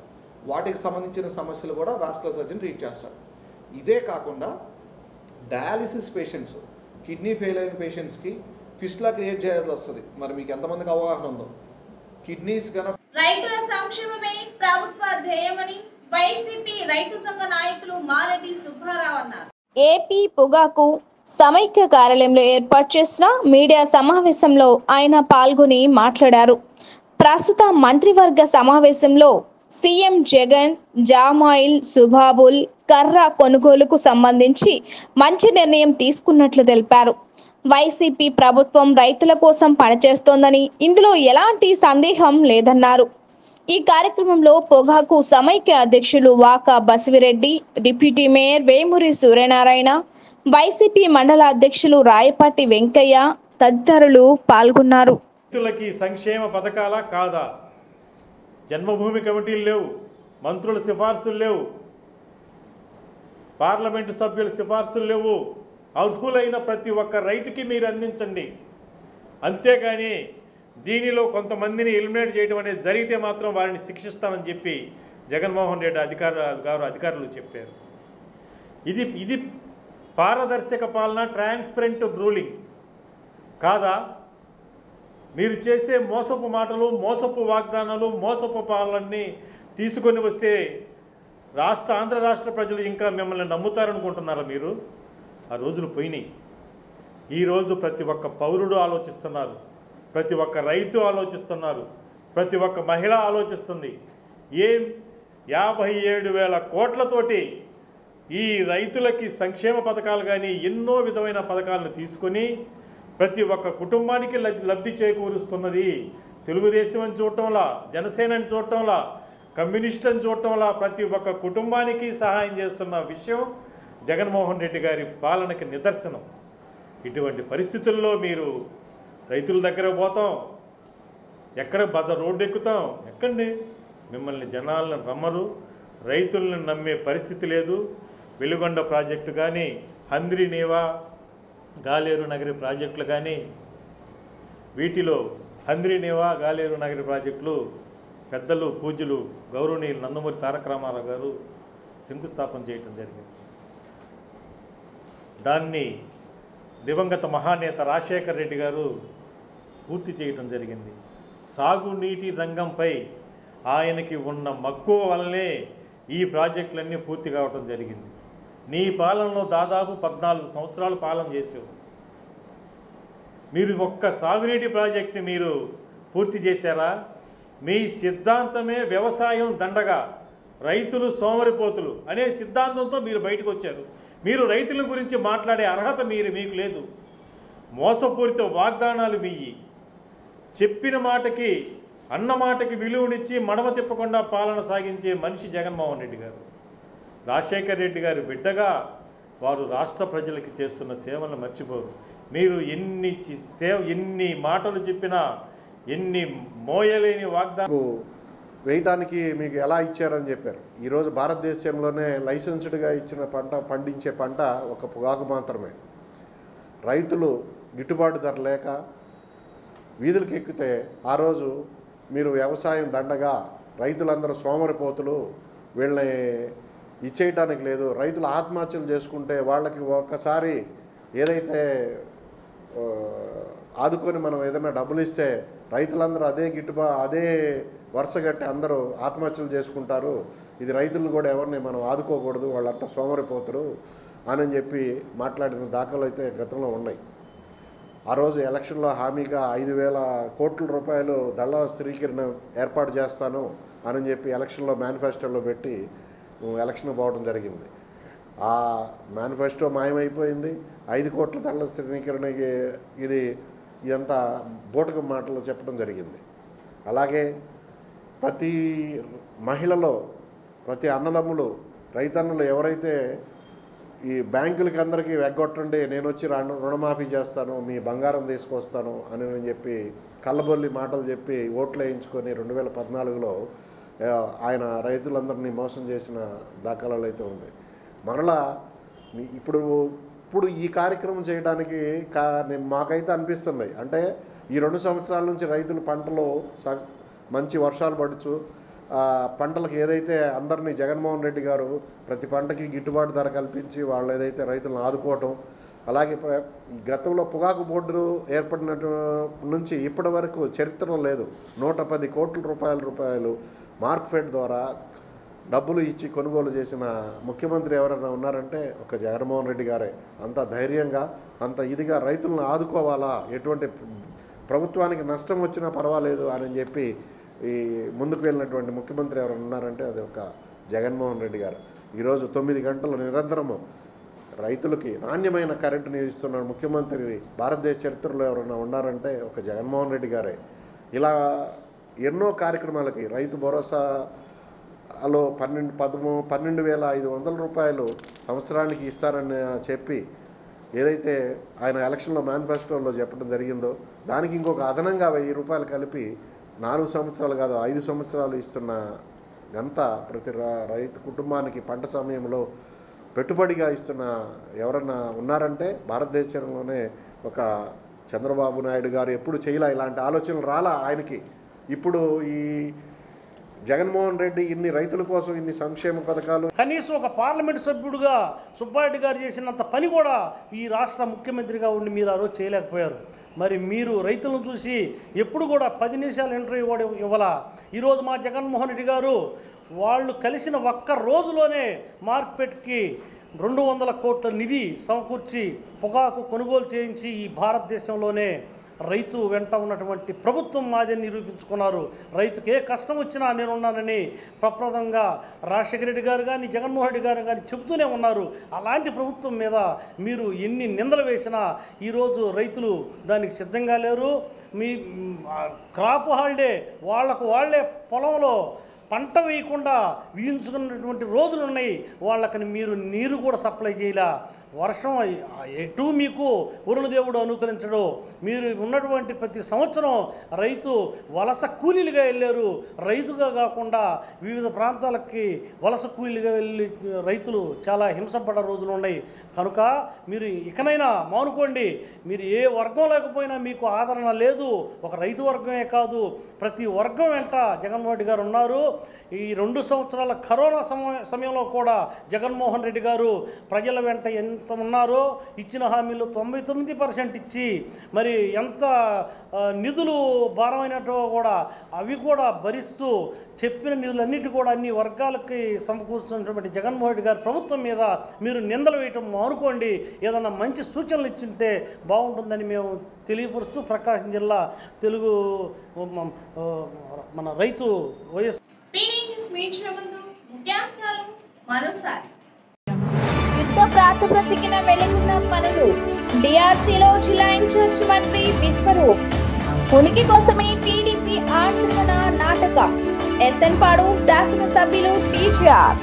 వాటికి సంబంధించిన సమస్యలు కూడా వాస్కులర్ సర్జన్ ట్రీట్ చేస్తాడు. ఇదే కాకుండా డయాలిసిస్ పేషెంట్స్, కిడ్నీ ఫెయిల్ అయిన పేషెంట్స్కి ఫిస్టులా క్రియేట్ చేయాల్సి వస్తుంది. మరి మీకు ఎంతమందికి అవగాహన ఉందో, కిడ్నీస్ కనుక రైతుల సంక్షేమమే ప్రభుత్వ ధ్యేయమని వైసీపీ రైతు సంఘ నాయకులు మారెడ్డి సుబ్బారావు అన్నారు. ఏపీ పొగాకు సమైక్య కార్యాలయంలో ఏర్పాటు చేసిన మీడియా సమావేశంలో ఆయన పాల్గొని మాట్లాడారు. ప్రస్తుత మంత్రివర్గ సమావేశంలో సీఎం జగన్ జామాయిల్ సుబాబుల్ కర్ర కొనుగోలుకు సంబంధించి మంచి నిర్ణయం తీసుకున్నట్లు తెలిపారు. వైసీపీ ప్రభుత్వం రైతుల కోసం పనిచేస్తోందని ఇందులో ఎలాంటి సందేహం లేదన్నారు. ఈ కార్యక్రమంలో పొగాకు సమైక్య అధ్యక్షులు Vaka Basivireddy, deputy mayor Vemuri Suryanarayana, YCP మండల అధ్యక్షులు రాయపాటి వెంకయ్య తదితరులు పాల్గొన్నారు. రైతులకి సంక్షేమ పథకాలా కాదా? జన్మభూమి కమిటీలు లేవు, మంత్రుల సిఫార్సులు లేవు, పార్లమెంటు సభ్యుల సిఫార్సులు లేవు. అర్హులైన ప్రతి ఒక్క రైతుకి మీరు అందించండి. అంతేగాని దీనిలో కొంతమందిని ఎలిమినేట్ చేయడం అనేది జరిగితే మాత్రం వారిని శిక్షిస్తానని చెప్పి జగన్మోహన్ రెడ్డి అధికారులు చెప్పారు. ఇది పారదర్శక పాలన, ట్రాన్స్పరెంట్ రూలింగ్ కాదా? మీరు చేసే మోసపు మాటలు, మోసపు వాగ్దానాలు, మోసపు పాలనని తీసుకొని వస్తే ఆంధ్ర రాష్ట్ర ప్రజలు ఇంకా మిమ్మల్ని నమ్ముతారనుకుంటున్నారా మీరు? ఆ రోజులు పోయినాయి. ఈరోజు ప్రతి ఒక్క పౌరుడు ఆలోచిస్తున్నారు, ప్రతి ఒక్క రైతు ఆలోచిస్తున్నారు, ప్రతి ఒక్క మహిళ ఆలోచిస్తుంది. 57,000 కోట్లతోటి ఈ రైతులకి సంక్షేమ పథకాలు కానీ ఎన్నో విధమైన పథకాలను తీసుకొని ప్రతి ఒక్క కుటుంబానికి లబ్ధి చేకూరుస్తున్నది. తెలుగుదేశం అని చూడటంలా, జనసేనని చూడటంలా, కమ్యూనిస్టులను చూడటంలా ప్రతి ఒక్క కుటుంబానికి సహాయం చేస్తున్న విషయం జగన్మోహన్ రెడ్డి గారి పాలనకి నిదర్శనం. ఇటువంటి పరిస్థితుల్లో మీరు రైతుల దగ్గర పోతాం, ఎక్కడ రోడ్డు ఎక్కుతాం, ఎక్కండి. మిమ్మల్ని జనాలను నమ్మరు, రైతులను నమ్మే పరిస్థితి లేదు. వెలుగొండ ప్రాజెక్టు కానీ, హంద్రి నీవా, గాలేరు నగరి ప్రాజెక్టులు కానీ, వీటిలో హంద్రి నీవా, గాలేరు నగరి ప్రాజెక్టులు పెద్దలు పూజ్యులు గౌరవనీయులు నందమూరి తారక రామారావు గారు శంకుస్థాపన చేయటం జరిగింది. దాన్ని దివంగత మహానేత రాజశేఖర రెడ్డి గారు పూర్తి చేయటం జరిగింది. సాగునీటి రంగంపై ఆయనకి ఉన్న మక్కువ వల్లనే ఈ ప్రాజెక్టులన్నీ పూర్తి కావటం జరిగింది. నీ పాలనలో దాదాపు 14 సంవత్సరాలు పాలన చేసావు. మీరు ఒక్క సాగునీటి ప్రాజెక్ట్ని మీరు పూర్తి చేశారా? మీ సిద్ధాంతమే వ్యవసాయం దండగా, రైతులు సోమరిపోతులు అనే సిద్ధాంతంతో మీరు బయటకు వచ్చారు. మీరు రైతుల గురించి మాట్లాడే అర్హత మీకు లేదు. మోసపూరిత వాగ్దానాలు మీయి. చెప్పిన మాటకి, అన్న మాటకి విలువనిచ్చి మడమ తిప్పకుండా పాలన సాగించే మనిషి జగన్మోహన్ రెడ్డి గారు. రాజశేఖర రెడ్డి గారి బిడ్డగా వారు రాష్ట్ర ప్రజలకి చేస్తున్న సేవలను మర్చిపోరు. మీరు ఎన్ని మాటలు చెప్పినా, ఎన్ని మోయలేని వాగ్దానాలు వేయటానికి మీకు ఎలా ఇచ్చారని చెప్పారు. ఈరోజు భారతదేశంలోనే లైసెన్స్డ్గా ఇచ్చిన పండించే పంట ఒక పొగాకు మాత్రమే. రైతులు గిట్టుబాటు ధర లేక వీధులకు ఎక్కితే ఆ రోజు మీరు వ్యవసాయం దండగా, రైతులందరూ సోమరిపోతులు, వీళ్ళని ఇచ్చేయటానికి లేదు, రైతులు ఆత్మహత్యలు చేసుకుంటే వాళ్ళకి ఒక్కసారి ఏదైతే ఆదుకొని మనం ఏదైనా డబ్బులు ఇస్తే రైతులందరూ అదే వరుసగట్టి అందరూ ఆత్మహత్యలు చేసుకుంటారు. ఇది రైతులను కూడా ఎవరిని మనం ఆదుకోకూడదు, వాళ్ళంతా సోమరిపోతురు అని చెప్పి మాట్లాడిన దాఖలు అయితే గతంలో ఉన్నాయి. ఆ రోజు ఎలక్షన్లో హామీగా 5,000 కోట్ల రూపాయలు దళాల స్థిరీకరణ ఏర్పాటు చేస్తాను అని చెప్పి ఎలక్షన్లో మేనిఫెస్టోలో పెట్టి ఎలక్షన్ పోవడం జరిగింది. ఆ మేనిఫెస్టో మాయమైపోయింది. 5 కోట్ల దళాల స్థిరీకరణకి ఇదంతా బూటకం మాటలు చెప్పడం జరిగింది. అలాగే ప్రతి మహిళలో, ప్రతి అన్నదమ్ములు, రైతన్నులు ఎవరైతే ఈ బ్యాంకులకి అందరికీ వెగ్గొట్టండి, నేను వచ్చి రుణమాఫీ చేస్తాను, మీ బంగారం తీసుకొస్తాను అని చెప్పి కళ్ళబొల్లి మాటలు చెప్పి ఓట్లు వేయించుకొని 2014లో ఆయన రైతులందరినీ మోసం చేసిన దాఖలాలు అయితే ఉంది. మరలా ఇప్పుడు ఈ కార్యక్రమం చేయడానికి మాకైతే అనిపిస్తుంది, అంటే ఈ 2 సంవత్సరాల నుంచి రైతులు పంటలు మంచి వర్షాలు పడచ్చు, పంటలకు ఏదైతే అందరినీ జగన్మోహన్ రెడ్డి గారు ప్రతి పంటకి గిట్టుబాటు ధర కల్పించి వాళ్ళు ఏదైతే రైతులను ఆదుకోవటం, అలాగే ఈ గతంలో పొగాకు బోర్డు ఏర్పడిన నుంచి ఇప్పటి వరకు చరిత్రలో లేదు. 110 కోట్ల రూపాయలు మార్క్ఫెడ్ ద్వారా డబ్బులు ఇచ్చి కొనుగోలు చేసిన ముఖ్యమంత్రి ఎవరైనా ఉన్నారంటే ఒక జగన్మోహన్ రెడ్డి గారే. అంత ధైర్యంగా, అంత ఇదిగా రైతులను ఆదుకోవాలా, ఎటువంటి ప్రభుత్వానికి నష్టం వచ్చినా పర్వాలేదు అని చెప్పి ఈ ముందుకు వెళ్ళినటువంటి ముఖ్యమంత్రి ఎవరైనా ఉన్నారంటే అది ఒక జగన్మోహన్ రెడ్డి గారు. ఈరోజు 9 గంటలు నిరంతరము రైతులకి నాణ్యమైన కరెంటుని ఇస్తున్న ముఖ్యమంత్రి భారతదేశ చరిత్రలో ఎవరైనా ఉన్నారంటే ఒక జగన్మోహన్ రెడ్డి గారే. ఇలా ఎన్నో కార్యక్రమాలకి రైతు భరోసాలో 12,500 రూపాయలు సంవత్సరానికి ఇస్తారని చెప్పి ఏదైతే ఆయన ఎలక్షన్లో మేనిఫెస్టోలో చెప్పడం జరిగిందో దానికి ఇంకొక అదనంగా 1,000 రూపాయలు కలిపి 4 సంవత్సరాలు కాదు 5 సంవత్సరాలు ఇస్తున్న ఘనత ప్రతి రైతు కుటుంబానికి పంట సమయంలో పెట్టుబడిగా ఇస్తున్న ఎవరన్నా ఉన్నారంటే భారతదేశంలోనే ఒక చంద్రబాబు నాయుడు గారు ఎప్పుడు చేయలే, ఇలాంటి ఆలోచనలు రాలా ఆయనకి. ఇప్పుడు ఈ జగన్మోహన్ రెడ్డి ఇన్ని రైతుల కోసం ఇన్ని సంక్షేమ పథకాలు, కనీసం ఒక పార్లమెంట్ సభ్యుడిగా సుబ్బారెడ్డి గారు చేసినంత పని కూడా ఈ రాష్ట్ర ముఖ్యమంత్రిగా ఉండి మీరు ఆ రోజు చేయలేకపోయారు. మరి మీరు రైతులను చూసి ఎప్పుడు కూడా 10 నిమిషాలు ఇంటర్వ్యూ కూడా ఇవ్వాలా? ఈరోజు మా జగన్మోహన్ రెడ్డి గారు వాళ్ళు కలిసిన ఒక్క రోజులోనే మార్కెట్కి 200 కోట్ల నిధి సమకూర్చి పొగాకు కొనుగోలు చేయించి ఈ భారతదేశంలోనే రైతు వెంట ఉన్నటువంటి ప్రభుత్వం మాదని నిరూపించుకున్నారు. రైతుకి ఏ కష్టం వచ్చినా నేనున్నానని ప్రప్రదంగా రాజశేఖర రెడ్డి గారు కానీ జగన్మోహన్ రెడ్డి గారు కానీ చెబుతూనే ఉన్నారు. అలాంటి ప్రభుత్వం మీద మీరు ఎన్ని నిందలు వేసినా ఈరోజు రైతులు దానికి సిద్ధంగా లేరు. మీ క్రాప్ హాలిడే వాళ్ళే పొలంలో పంట వేయకుండా విధించుకున్నటువంటి రోజులు ఉన్నాయి. వాళ్ళకని మీరు నీరు కూడా సప్లై చేయలే. వర్షం ఎటు మీకు వరుణదేవుడు అనుకరించడు. మీరు ఉన్నటువంటి ప్రతి సంవత్సరం రైతు వలస కూలీలుగా వెళ్ళారు. రైతుగా కాకుండా వివిధ ప్రాంతాలకి వలస కూలీలుగా వెళ్ళి రైతులు చాలా హింసపడ్డ రోజులు ఉన్నాయి. కనుక మీరు ఇకనైనా మానుకోండి. మీరు ఏ వర్గం లేకపోయినా మీకు ఆదరణ లేదు. ఒక రైతు వర్గమే కాదు, ప్రతి వర్గం వెంట జగన్మోహన్ రెడ్డి గారు ఉన్నారు. ఈ 2 సంవత్సరాల కరోనా సమయంలో కూడా జగన్మోహన్ రెడ్డి గారు ప్రజల వెంట ఎంత ఉన్నారో, ఇచ్చిన హామీలు 99% ఇచ్చి మరి ఎంత నిధులు భారమైనటో కూడా అవి కూడా భరిస్తూ చెప్పిన నిధులన్నిటి కూడా అన్ని వర్గాలకి సమకూర్చున్నటువంటి జగన్మోహన్ రెడ్డి గారి ప్రభుత్వం మీద మీరు నిందలు వేయటం మానుకోండి. ఏదన్నా మంచి సూచనలు ఇచ్చింటే బాగుంటుందని మేము తెలియపరుస్తూ ప్రకాశం జిల్లా తెలుగు మన రైతు వైఎస్ యుద్ధ ప్రాతిపదికన వెలుగున్న పనులు. డిఆర్సీలో జిల్లా ఇన్ఛార్జ్ మంత్రి విశ్వరూప్. ఉనికి కోసమే టీడీపీ ఆందోళన నాటకం. ఎస్ఎన్ పాడు శాసనసభ్యులు టీజీఆర్.